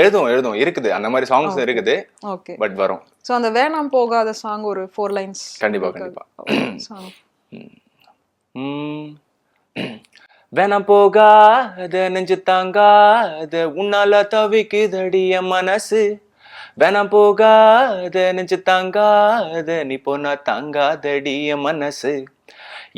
எழுதும் இருக்குது, அந்த மாதிரி சாங்ஸ் இருக்குது. ஓகே, பட் வரும். சோ அந்த வேணாம் போகாத சாங் ஒரு 4 லைன்ஸ். கண்டிப்பா. வேணாம் போகாத நெஞ்சு தாங்காத உன்னால தவிக்குதடிய மனசு, வேணாம் போகாத நெஞ்சு தாங்காத நீ போனா தாங்காதடிய மனசு,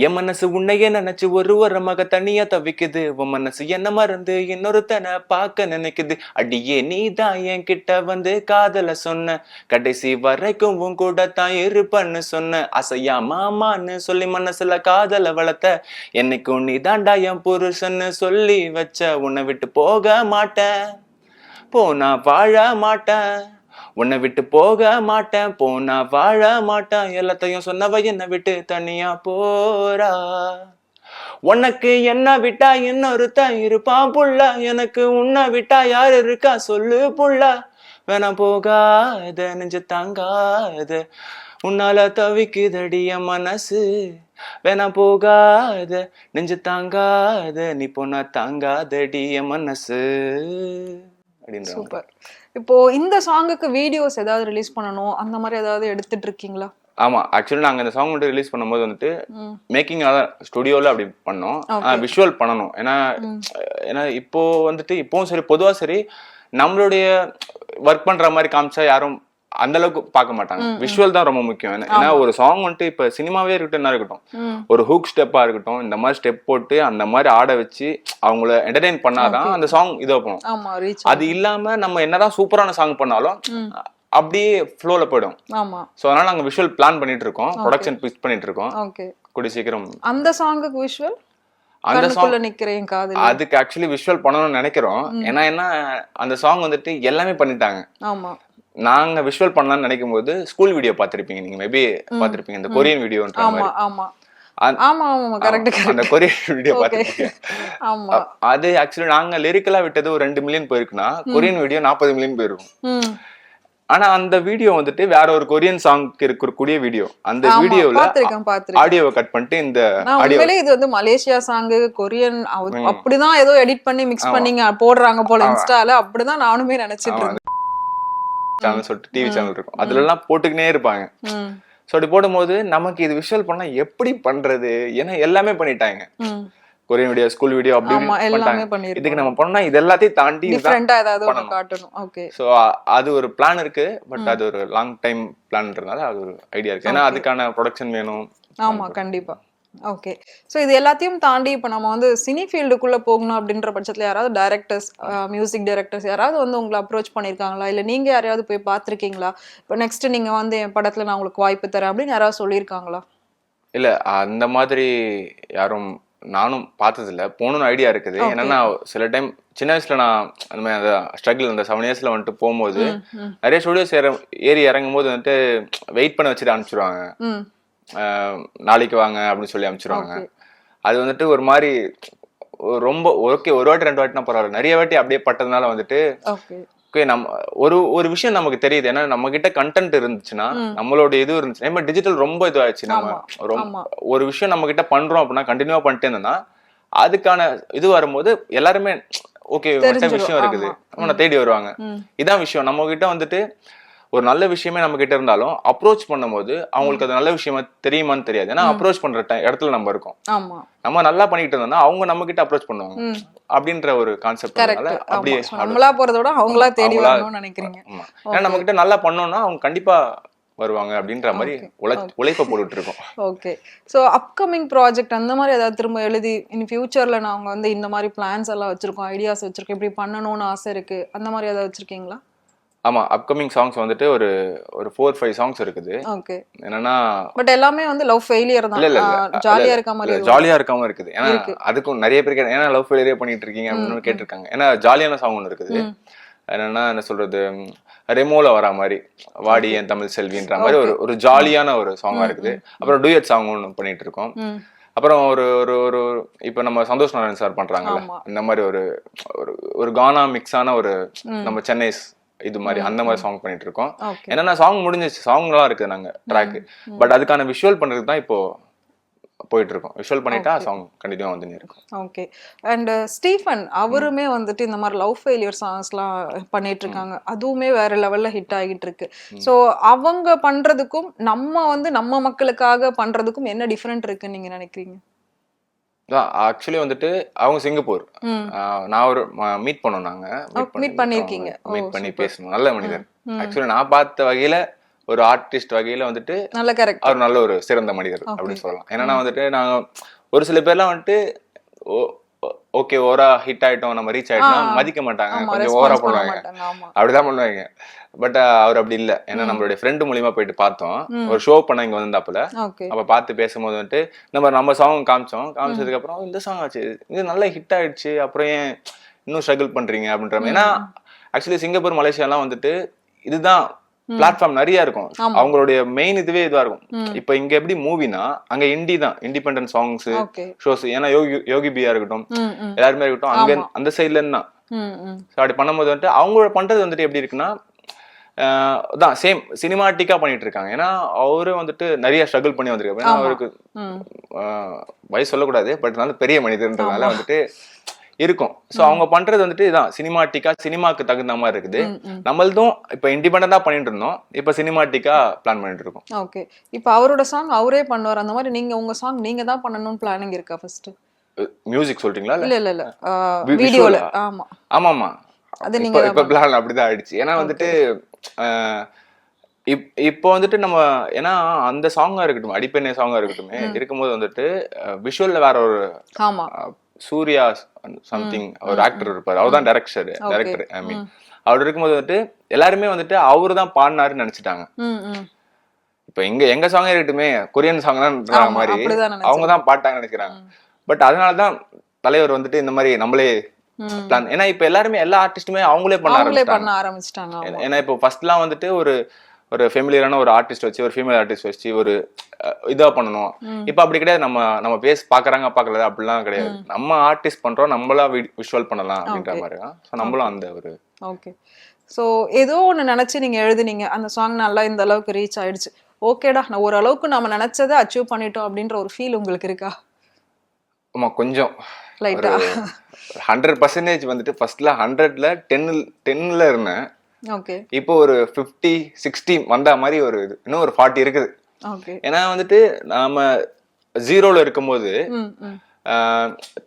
என் மனசு உன்னையே நினைச்சு ஒரு வாரமாக தனியா தவிக்குது, உன் மனசு என்ன மறந்து இன்னொருத்தனை பார்க்க நினைக்குது, அடியே நீ தான் என் கிட்ட வந்து காதல சொன்ன, கடைசி வரைக்கும் உன் கூட தான் இருப்பன்னு சொன்ன, அசையா மாமான்னு சொல்லி மனசுல காதல வளர்த்த, என்னைக்கும் நீ தாண்டா என் புருஷன்னு சொல்லி வச்ச, உன்னை விட்டு போக மாட்டேன் போனா வாழ மாட்டேன், உன்னை விட்டு போக மாட்டேன் போனா வாழ மாட்டேன், எல்லாத்தையும் சொன்னவ என்னை விட்டு தனியா போறா, உனக்கு என்ன விட்டா இன்னொருத்தன் இருப்பான் புள்ள, எனக்கு உன்னை விட்டா யாரு இருக்கா சொல்லு புள்ள, வேணாம் போகாத நெஞ்சு தாங்காத உன்னால தவிக்குதடிய மனசு, வேணாம் போகாத நெஞ்சு தாங்காத நீ போனா தாங்காதடிய மனசு அப்படின்னு. சூப்பர். இப்போ இந்த சாங்குக்கு வீடியோஸ் ஏதாவது ரிலீஸ் பண்ணணும் அந்த மாதிரி ஏதாவது எடுத்துட்டு இருக்கீங்களா? ஆமா, ஆக்சுவலி நாங்க இந்த சாங் மட்டும் ரிலீஸ் பண்ணும்போது வந்துட்டு மேக்கிங் ஸ்டுடியோல அப்படி பண்ணோம், விஷுவல் பண்ணணும். ஏன்னா இப்போ வந்துட்டு இப்பவும் சரி பொதுவா சரி நம்மளுடைய ஒர்க் பண்ற மாதிரி காமிச்சா யாரும் அந்த அளவுக்கு பார்க்க மாட்டாங்க, விஷுவல் தான் ரொம்ப முக்கியம். ஏன்னா ஒரு சாங் வந்துட்டு இப்ப சினிமாவே இருக்கட்டும், ஒரு ஹூக் ஸ்டெப்பா இருக்கட்டும், இந்த மாதிரி ஸ்டெப் போட்டு அந்த மாதிரி ஆட வச்சு அவங்கள என்டர்டெயின் பண்ணாதான் அந்த சாங் இதோ போகும். அது இல்லாம நம்ம என்னதான் சூப்பரான சாங் பண்ணாலும் அப்படியே ஃப்ளோல போயிடும். சோ அதனால நாங்க விஷுவல் பிளான் பண்ணிட்டு இருக்கோம், ப்ரொடக்ஷன் பிக்ஸ் பண்ணிட்டு இருக்கோம். கூடிய சீக்கிரம் அந்த சாங்குக்கு விஷுவல் அந்த சாங் நிக்கிறேன் காதல் அதுக்கு ஆக்சுவலி விஷுவல் பண்ணணும்னு நினைக்கிறோம். ஏன்னா அந்த சாங் வந்துட்டு எல்லாமே பண்ணிட்டாங்க. ஆமா, நாங்க விஷுவல் பண்ணலாம்னு நினைக்கும் போது ஸ்கூல் வீடியோ பாத்திருப்பீங்க, நீங்க மேபி பாத்திருப்பீங்க இந்த கொரியன் வீடியோன்ற மாதிரி. அந்த கொரியன் வீடியோ பாத்திருப்பீங்க. அது ஆக்சுவலி நாங்க லிரிக்கலா விட்டது ஒரு 2 மில்லியன் போயிருக்குன்னா கொரியன் வீடியோ 40 மில்லியன் போயிருக்கும். ஆனா அந்த வீடியோ வந்துட்டு வேற ஒரு கொரியன் சாங்க்கு இருக்கக்கூடிய வீடியோ, அந்த வீடியோல ஆடியோவை கட் பண்ணிட்டு இந்த ஆடியோ இது வந்து மலேசியா சாங் கொரியன் அப்படிதான் ஏதோ எடிட் பண்ணி மிக்ஸ் பண்ணி போடுறாங்க போல இன்ஸ்டால, அப்படிதான் நானுமே நினைச்சிட்டு இருந்தேன். சேனல் சொல்லிட்டு டிவி சேனல் இருக்கும், அதுல எல்லாம் போட்டுக்கினே இருப்பாங்க. சோ அப்படி போடும்போது நமக்கு இது விஷுவல் பண்ணா எப்படி பண்றது, ஏன்னா எல்லாமே பண்ணிட்டாங்க, கொரியன் வீடியோ ஸ்கூல் வீடியோ அப்படி பண்ணிட்டாங்க. இதுக்கு நம்ம பண்ணா இது எல்லாத்தையும் தாண்டி டிஃபரண்டா ஏதாவது ஒன்னு காட்டணும். ஓகே, சோ அது ஒரு பிளான் இருக்கு, பட் அது ஒரு லாங் டைம் பிளான்ன்றதால அது ஒரு ஐடியா இருக்கு. ஏன்னா அதுக்கான ப்ரொடக்ஷன் வேணும். ஆமா, கண்டிப்பா. ஓகே, ஸோ இது எல்லாத்தையும் தாண்டி இப்போ நம்ம வந்து சினி ஃபீல்டுக்குள்ளே போகணும் அப்படின்ற பட்சத்தில் யாராவது டைரக்டர்ஸ், மியூசிக் டைரக்டர்ஸ் யாராவது வந்து உங்களை அப்ரோச் பண்ணியிருக்காங்களா, இல்லை நீங்கள் யாரையாவது போய் பார்த்துருக்கீங்களா? இப்போ நெக்ஸ்ட் நீங்கள் வந்து என் படத்தில் நான் உங்களுக்கு வாய்ப்பு தரேன் அப்படின்னு யாராவது சொல்லியிருக்காங்களா? இல்லை, அந்த மாதிரி யாரும் நானும் பார்த்ததில்ல. போகணும்னு ஐடியா இருக்குது. என்னன்னா சில டைம் சின்ன வயசுல நான் அந்த மாதிரி அந்த ஸ்ட்ரகிள் அந்த 7 இயர்ஸ்ல வந்துட்டு போகும்போது நிறைய ஸ்டுடியோஸ் ஏறி இறங்கும் போது வந்துட்டு வெயிட் பண்ண வச்சுட்டு அனுப்பிச்சிடுவாங்க, நாளைக்கு வாங்க அப்படின்னு சொல்லி அனுப்பிச்சிருவாங்க. அது வந்துட்டு ஒரு மாதிரி ரொம்ப ஓகே, ஒரு வாட்டி 2 வாட்டினா பரவாயில்ல, நிறைய வாட்டி அப்படியே பட்டதுனால வந்துட்டு ஓகே நம்ம ஒரு விஷயம் நமக்கு தெரியுது. ஏன்னா நம்ம கிட்ட கண்டென்ட் இருந்துச்சுன்னா, நம்மளோட இது இருந்துச்சுன்னா, நம்ம டிஜிட்டல் ரொம்ப இதுவாச்சு, நம்ம ஒரு விஷயம் நம்ம கிட்ட பண்றோம் அப்படின்னா கண்டினியூவா பண்ணிட்டே இருந்தோம்னா அதுக்கான இது வரும்போது எல்லாருமே ஓகே விஷயம் இருக்குது நம்ம தேடி வருவாங்க. இதான் விஷயம். நம்ம கிட்ட வந்துட்டு ஒரு நல்ல விஷயமே நம்ம கிட்ட இருந்தாலும் அப்ரோச் பண்ணும்போது அவங்களுக்கு அது நல்ல விஷயமா தெரியுமான்னு தெரியாது. ஏன்னா அப்ரோச் பண்ற இடத்துல நம்ம இருக்கோம், நம்ம நல்லா பண்ணிட்டு இருந்தோம்னா அவங்க நம்ம கிட்ட அப்ரோச் பண்ணுவாங்க அப்படின்ற ஒரு கான்செப்ட். அப்படியே நம்மளா போறதோட அவங்களா தேடி வரணும்னு நினைக்கிறீங்க. ஏன்னா நம்ம கிட்ட நல்லா பண்ணோம்னா அவங்க கண்டிப்பா வருவாங்க அப்படின்ற மாதிரி உழைப்ப போட்டுட்டு இருக்கோம். ஓகே, ஸோ அப்கமிங் ப்ராஜெக்ட் அந்த மாதிரி ஏதாவது திரும்ப எழுதி இன் ஃபியூச்சர்ல நாங்க வந்து இந்த மாதிரி பிளான்ஸ் எல்லாம் வச்சிருக்கோம், ஐடியாஸ் வச்சிருக்கோம், இப்படி பண்ணணும்னு ஆசை இருக்கு, அந்த மாதிரி ஏதாவது வச்சிருக்கீங்களா? ஆமா, அப்கமிங் சாங்ஸ் வந்துட்டு ஒரு 4-5 சாங்ஸ் இருக்குது. ஓகே, என்னன்னா பட் எல்லாமே வந்து லவ் ஃபெயிலியர் தான், ஜாலியா இருக்க மாதிரி ஜாலியா இருக்காம இருக்குது. ஏன்னா அதுக்கும் நிறைய பேர் ஏன்னா லவ் ஃபெயிலியரே பண்ணிட்டு இருக்கீங்க அப்படின்னு கேட்டிருக்காங்க. ஏன்னா ஜாலியான சாங் ஒன்று இருக்குது. என்னன்னா என்ன சொல்றது, ரெமோல வரா மாதிரி வாடி என் தமிழ் செல்வின்ற மாதிரி ஒரு ஜாலியான ஒரு சாங்கா இருக்குது. அப்புறம் டூயட் சாங் ஒன்று பண்ணிட்டு இருக்கோம். அப்புறம் ஒரு ஒரு ஒரு இப்ப நம்ம சந்தோஷ் நாராயண் சார் பண்றாங்கல்ல இந்த மாதிரி ஒரு ஒரு கானா மிக்ஸான ஒரு நம்ம சென்னை இது மாதிரி அந்த மாதிரி சாங் பண்ணிட்டு இருக்கோம். என்னன்னா சாங் முடிஞ்சிச்சு, சாங் எல்லாம் இருக்கு நாங்க ட்ராக், பட் அதுக்கான விஷுவல் பண்றதுக்கு தான் இப்போ போயிட்டு இருக்கோம். விஷுவல் பண்ணிட்டா சாங் கண்டினியூவா வந்து இருக்கும். ஓகே. அண்ட் ஸ்டீஃபன் அவருமே வந்துட்டு இந்த மாதிரி லவ் ஃபெயிலியர் சாங்ஸ்லாம் பண்ணிட்டு இருக்காங்க. அதுவுமே வேற லெவல்ல ஹிட் ஆகிட்டு இருக்கு. ஸோ அவங்க பண்றதுக்கும் நம்ம மக்களுக்காக பண்றதுக்கும் என்ன டிஃபரெண்ட் இருக்குன்னு நீங்க நினைக்கிறீங்க? ஆக்சுவலி வந்துட்டு அவங்க சிங்கப்பூர், நான் ஒரு மீட் பண்ணோம், நாங்க மீட் பண்ணிருக்கீங்க, மீட் பண்ணி பேசணும். நல்ல மனிதர். ஆக்சுவலி நான் பார்த்த வகையில ஒரு ஆர்டிஸ்ட் வகையில வந்துட்டு அவர் நல்ல ஒரு சிறந்த மனிதர் அப்படின்னு சொல்லலாம். ஏன்னா வந்துட்டு நாங்க ஒரு சில பேர்லாம் வந்துட்டு ஓகே ஓவரா ஹிட் ஆயிட்டோம், நம்ம ரீச் ஆயிட்டோம் மதிக்க மாட்டாங்க, கொஞ்சம் ஓவரா பண்ணுவாங்க, அப்படிதான் பண்ணுவாங்க. பட் அவர் அப்படி இல்ல. ஏன்னா நம்மளுடைய ஃப்ரெண்டு மூலியமா போயிட்டு பார்த்தோம், ஒரு ஷோ பண்ண இங்க வந்தாப்புல. அப்ப பார்த்து பேசும்போது வந்துட்டு நம்ம சாங் காமிச்சதுக்கு அப்புறம் இந்த சாங் ஆச்சு, இது நல்லா ஹிட் ஆயிடுச்சு, அப்புறம் ஏன் இன்னும் ஸ்ட்ரகிள் பண்றீங்க அப்படின்ற. ஏன்னா ஆக்சுவலி சிங்கப்பூர் மலேசியா எல்லாம் வந்துட்டு இதுதான் பிளாட்ஃபார்ம் நிறைய இருக்கும், அவங்களுடைய மெயின் இதுவே இதுவா இருக்கும். இப்ப இங்க எப்படி மூவினா அங்க இண்டி தான், இண்டிபெண்டன்ட் சாங்ஸ் ஷோஸ். ஏன்னா யோகி பியா இருக்கட்டும், எல்லாருமே இருக்கட்டும், அங்க அந்த சைட்ல இருந்து தான் அப்படி பண்ணும்போது வந்துட்டு அவங்களோட பண்றது வந்துட்டு எப்படி இருக்குன்னா தான் சேம் சினிமாட்டிக்கா பண்ணிட்டு இருக்காங்க. ஏன்னா அவரு வந்துட்டு நிறைய ஸ்ட்ரகிள் பண்ணி வந்திருக்காரு. ஏன்னா அவருக்கு வயசு சொல்லக்கூடாது, பட் நல்ல பெரிய மனிதன்றதுனால வந்துட்டு இருக்கும். சோ அவங்க பண்றது வந்துட்டு இதான் சினிமாட்டிக்கா, சினிமாக்கு தகுந்த மாதிரி இருக்குது. நம்மளதும் இப்ப இண்டிபெண்டா பண்ணிட்டு இருந்தோம், இப்ப சினிமாட்டிக்கா பிளான் பண்ணிட்டு இருக்கோம். ஓகே. இப்ப அவரோட சாங் அவரே பண்ணுவார், அந்த மாதிரி நீங்க உங்க சாங் நீங்க தான் பண்ணணும்னு பிளானிங் இருக்கா? ஃபர்ஸ்ட் மியூசிக் சொல்றீங்களா? இல்ல வீடியோல. ஆமா ஆமா, அது நீங்க இப்ப பிளான் அப்படிதான் ஆயிடுச்சு. ஏன்னா வந்துட்டு இப்போ வந்துட்டு நம்ம ஏன்னா அந்த சாங்கா இருக்கட்டும், அடிப்பெண்ணே சாங்கா இருக்கட்டுமே இருக்கும்போது வந்துட்டு விஷுவல்ல வேற ஒரு சூர்யா சம்திங் ஒரு ஆக்டர் இருப்பாரு, அவர் தான் டைரக்டர். ஐ மீன் அவர் இருக்கும்போது வந்துட்டு எல்லாருமே வந்துட்டு அவரு தான் பாடினாருன்னு நினைச்சிட்டாங்க. இப்ப எங்க சாங் இருக்கட்டுமே கொரியன் சாங் தான் மாதிரி அவங்க தான் பாட்டாங்க நினைக்கிறாங்க. பட் அதனாலதான் தலைவர் வந்துட்டு இந்த மாதிரி நம்மளே பிளான். ஏன்னா இப்ப எல்லாருமே எல்லா ஆர்டிஸ்டுமே அவங்களே பண்ண ஆரம்பிச்சிட்டாங்க. ஏன்னா இப்போ ஃபர்ஸ்ட்லாம் வந்துட்டு ஒரு ஃபெமிலியரான ஒரு ஆர்டிஸ்ட் வச்சு, ஒரு ஃபீமேல் ஆர்டிஸ்ட் வச்சு ஒரு இதா பண்ணணும். இப்ப அப்படி கிடையாது. நம்ம பேஸ் பாக்குறாங்க பாக்கல அப்படிலாம் கிடையாது. நம்ம ஆர்டிஸ்ட் பண்றோம், நம்மளா விஷுவல் பண்ணலாம் அப்படின்ற மாதிரி தான். ஸோ நம்மளும் அந்த ஒரு ஓகே. ஸோ ஏதோ ஒன்று நினைச்சு நீங்க எழுதுனீங்க, அந்த சாங் நல்லா இந்த அளவுக்கு ரீச் ஆயிடுச்சு, ஓகேடா நான் ஓரளவுக்கு நம்ம நினைச்சதை அச்சீவ் பண்ணிட்டோம் அப்படின்ற ஒரு ஃபீல் உங்களுக்கு இருக்கா? ஆமா, கொஞ்சம் 100% வந்துட்டு ஃபர்ஸ்ட்ல 100ல 10ல இருந்தேன். ஓகே. இப்போ ஒரு 50-60 வந்தா மாதிரி ஒரு இன்னும் ஒரு 40 இருக்குது. ஏன்னா வந்துட்டு நாம 0ல இருக்கும்போது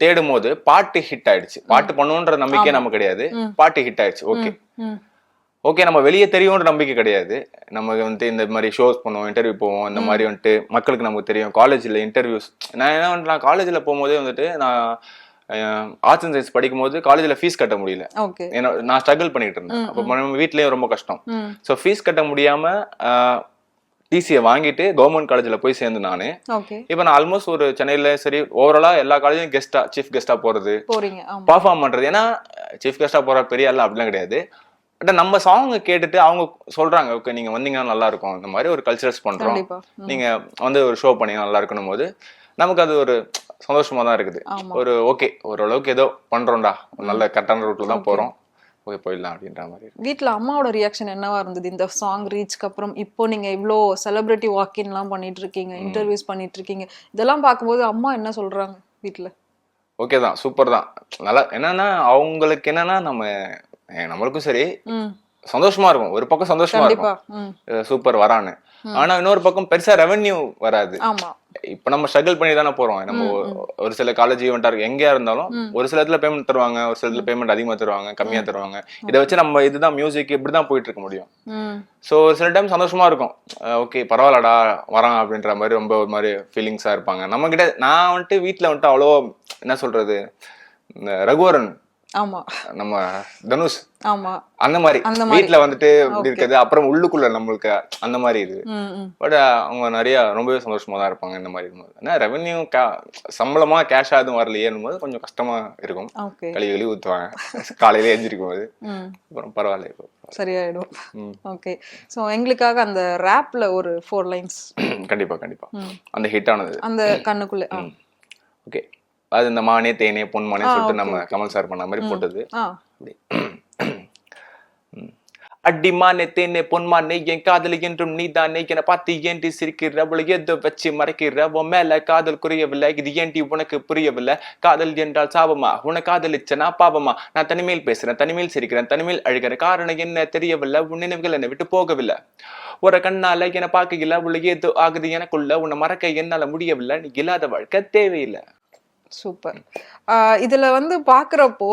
தேடும் போது பாட்டு ஹிட் ஆயிடுச்சு, பாட்டு பண்ணுன்ற நம்பிக்கை நமக்கு கிடையாது, பாட்டு ஹிட் ஆயிடுச்சு. ஓகே நம்ம வெளியே தெரியும்ன்ற நம்பிக்கை கிடையாது. நமக்கு வந்துட்டு இந்த மாதிரி ஷோஸ் பண்ணுவோம், இன்டர்வியூ போவோம், இந்த மாதிரி வந்துட்டு மக்களுக்கு நமக்கு தெரியும். காலேஜ்ல இன்டர்வியூஸ் நான் என்ன வந்துட்டு நான் காலேஜ்ல போகும்போதே வந்துட்டு நான் ஆர்ட்ஸ் அண்ட் சயின்ஸ் படிக்கும் போது காலேஜ்ல ஃபீஸ் கட்ட முடியல. ஏன்னா நான் ஸ்ட்ரகிள் பண்ணிட்டு இருந்தேன். அப்போ வீட்லயும் ரொம்ப கஷ்டம். ஸோ ஃபீஸ் கட்ட முடியாம டிசியை வாங்கிட்டு கவர்மெண்ட் காலேஜ்ல போய் சேர்ந்து நானு. இப்ப நான் ஆல்மோஸ்ட் ஒரு சென்னையில சரி ஓவராலா எல்லா காலேஜும் சீஃப் கெஸ்டா போறது, பர்ஃபார்ம் பண்றது. ஏன்னா சீஃப் கெஸ்டா போற பெரிய ஆள் அப்படிலாம் கிடையாது. பட் நம்ம சாங் கேட்டுட்டு அவங்க சொல்றாங்க ஓகே நீங்க வந்தீங்கன்னா நல்லா இருக்கும், இந்த மாதிரி ஒரு கல்ச்சரல்ஸ் பண்றோம், நீங்க வந்து ஒரு ஷோ பண்ணீங்க நல்லா இருக்கணும் போது நமக்கு அது ஒரு சந்தோஷமா தான் இருக்குது. ஒரு ஓகே ஓரளவுக்கு ஏதோ பண்றோம்டா, நல்ல கரெக்டான ரூட்ல தான் போறோம், ஓகே போயிடலாம் அப்படின்ற மாதிரி. வீட்டுல அம்மாவோட ரியாக்ஷன் என்னவா இருந்தது இந்த சாங் ரீச்க்கு அப்புறம்? இப்போ நீங்க இவ்வளோ செலிபிரிட்டி வாக்கின் எல்லாம் பண்ணிட்டு இருக்கீங்க, இன்டர்வியூஸ் பண்ணிட்டு இருக்கீங்க, இதெல்லாம் பார்க்கும்போது அம்மா என்ன சொல்றாங்க வீட்டுல? ஓகே தான், சூப்பர் தான். நல்லா என்னன்னா அவங்களுக்கு என்னன்னா நம்மளுக்கும் சரி சந்தோஷமா இருக்கும். ஒரு பக்கம் சந்தோஷமா இருக்கும், சூப்பர் வரான்னு. ஆனா இன்னொரு பக்கம் பெருசா ரெவென்யூ வராது. இப்ப நம்ம ஸ்ட்ரகிள் பண்ணி தானே போறோம். நம்ம ஒரு சில காலேஜ் ஈவெண்டா இருக்கு, எங்கேயா இருந்தாலும் ஒரு சில இடத்துல பேமெண்ட் தருவாங்க, ஒரு சில இடத்துல பேமெண்ட் அதிகமா தருவாங்க, கம்மியா தருவாங்க. இதை வச்சு நம்ம இதுதான் மியூசிக் இப்படிதான் போயிட்டு இருக்க முடியும். சோ ஒரு சில டைம் சந்தோஷமா இருக்கும், ஓகே பரவாயில்லடா வரான் அப்படின்ற மாதிரி ரொம்ப ஒரு மாதிரி ஃபீலிங்ஸா இருப்பாங்க. நம்ம கிட்ட நான் வந்துட்டு வீட்டுல வந்துட்டு அவ்வளோ என்ன சொல்றது, இந்த ரகுவரன் ஆமா நம்ம தனுஷ் ஆமா அந்த மாதிரி அந்த மாதிரி. வீட்டுல வந்துட்டு இப்படி இருக்கிறது, அப்புறம் உள்ளுக்குள்ள நம்மளுக்கு அந்த மாதிரி இது. பட் அவங்க நிறைய ரொம்பவே சந்தோஷமா தான் இருப்பாங்க இந்த மாதிரி இருக்கும்போது. ஏன்னா ரெவன்யூ சம்பளமா கேஷா எதுவும் வரலையேன்னும் போது கொஞ்சம் கஷ்டமா இருக்கும். ஓகே கழுவி ஊத்துவாங்க காலையில எழுந்திருக்கும் போது. அப்புறம் பரவாயில்ல இப்போ சரியாயிடும். ஓகே ஸோ எங்களுக்காக அந்த ரேப்ல ஒரு 4 லைன்ஸ். கண்டிப்பா கண்டிப்பா அந்த ஹிட் ஆனது அந்த கண்ணுக்குள்ள. ஓகே, அது இந்த மானே தேனே பொன்மானே சொல்லிட்டு நம்ம கமல் சார் பண்ண மாதிரி போட்டது. அப்படி அடிமானே தேனே பொன்மானே என் காதல் என்றும் நீதானே என பார்த்து ஏன்டி சிரிக்கிற அவளை எதோ வச்சு மறைக்கிற உன் மேல காதல் குறையவில்லை இது ஏன்டி உனக்கு புரியவில்லை காதல் என்றால் சாபமா உன காதலிச்சனா பாவமா நான் தனிமையில் பேசுறேன் தனிமையில் சிரிக்கிறேன் தனிமையில் அழுகிறேன் காரணம் என்ன தெரியவில்லை உன் நினைவுகள் என்னை விட்டு போகவில்லை ஒரு கண்ணால என பார்க்கல அவளை ஏதோ ஆகுது எனக்குள்ள உன்னை மறக்க என்னால முடியவில்லை நீ இல்லாத வாழ்க்கை தேவையில்லை. சூப்பர். இதுல வந்து பாக்குறப்போ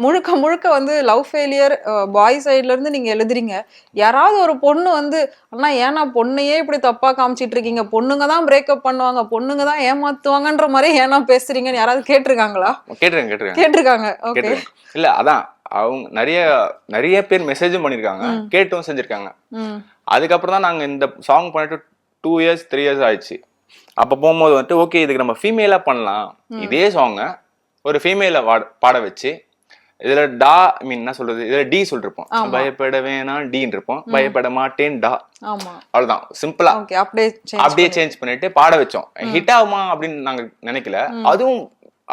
முழுக்க முழுக்க வந்து லவ் ஃபெயிலியர் பாய் சைட்ல இருந்து நீங்க எழுதுறீங்க. யாராவது ஒரு பொண்ணு வந்து அண்ணா ஏன்னா பொண்ணையே இப்படி தப்பா காமிச்சிட்டு இருக்கீங்க, பொண்ணுங்க தான் பிரேக்கப் பண்ணுவாங்க, பொண்ணுங்க தான் ஏமாத்துவாங்கன்ற மாதிரி ஏன்னா பேசுறீங்கன்னு யாராவது கேட்டிருக்காங்களா? கேட்டிருக்காங்க. ஓகே இல்ல அதான் அவங்க நிறைய பேர் மெசேஜும் பண்ணிருக்காங்க, கேட்டும் செஞ்சிருக்காங்க. அதுக்கப்புறம் தான் நாங்க இந்த சாங் பண்ணிட்டு 2 years 3 years ஆயிடுச்சு. அப்ப போகும்போது வந்துட்டு ஓகே இதுக்கு நம்ம ஃபீமேலா பண்ணலாம், இதே சாங்க ஒரு ஃபீமேல பாட வச்சு இதுல டா மீன் என்ன சொல்றது, இதுல டி சொல்லிருப்போம், பயப்பட வேணாம் டின்னு இருப்போம், பயப்பட மாட்டேன் டா, அவ்வளவுதான் சிம்பிளா அப்படியே சேஞ்ச் பண்ணிட்டு பாட வச்சோம். ஹிட் ஆகுமா அப்படின்னு நாங்க நினைக்கல. அதுவும்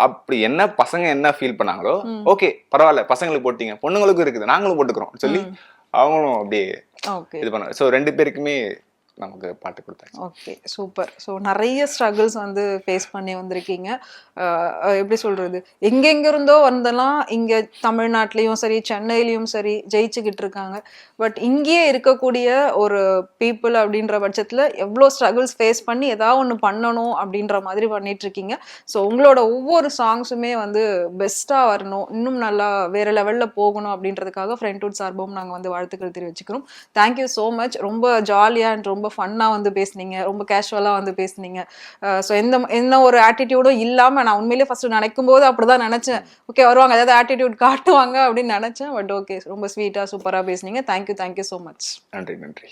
அப்படி என்ன பசங்க என்ன ஃபீல் பண்ணாங்களோ ஓகே பரவாயில்ல பசங்களுக்கு போட்டீங்க பொண்ணுங்களுக்கும் இருக்குது நாங்களும் போட்டுக்கிறோம் சொல்லி அவங்களும் அப்படியே இது பண்ணாங்க. ஸோ 2 பேருக்குமே நமக்கு பாட்டு கொடுத்தாங்க. Okay super. ஸோ நிறைய ஸ்ட்ரகிள்ஸ் வந்து ஃபேஸ் பண்ணி வந்திருக்கீங்க. எப்படி சொல்றது, எங்கெங்க இருந்தோ வந்தெல்லாம் இங்க தமிழ்நாட்டிலையும் சரி சென்னையிலையும் சரி ஜெயிச்சுக்கிட்டு இருக்காங்க. பட் இங்கேயே இருக்கக்கூடிய ஒரு பீப்புள் அப்படின்ற பட்சத்துல எவ்வளோ ஸ்ட்ரகிள்ஸ் ஃபேஸ் பண்ணி ஏதாவது ஒன்று பண்ணணும் அப்படின்ற மாதிரி பண்ணிட்டு இருக்கீங்க. ஸோ உங்களோட ஒவ்வொரு சாங்ஸுமே வந்து பெஸ்டா வரணும், இன்னும் நல்லா வேற லெவல்ல போகணும் அப்படின்றதுக்காக ஃப்ரெண்ட்ஹுட் சார்பும் நாங்கள் வந்து வாழ்த்துக்கள் தெரிவிச்சுக்கிறோம். Thank you so much. ரொம்ப ஜாலியாக அண்ட் ரொம்ப ஃபன்னாக வந்து பேசுனீங்க, ரொம்ப கேஷுவலாக வந்து பேசுனீங்க. ஸோ என்ன ஒரு ஆட்டிடியூடும் இல்லாமல் நான் உண்மையிலேயே ஃபர்ஸ்ட் நினைக்கும் போது அப்படிதான் நினைச்சேன், ஓகே வருவாங்க ஏதாவது ஆட்டிடியூட் காட்டுவாங்க அப்படின்னு நினைச்சேன். பட் ஓகே ரொம்ப ஸ்வீட்டாக சூப்பராக பேசுனீங்க. Thank you so much. நன்றி.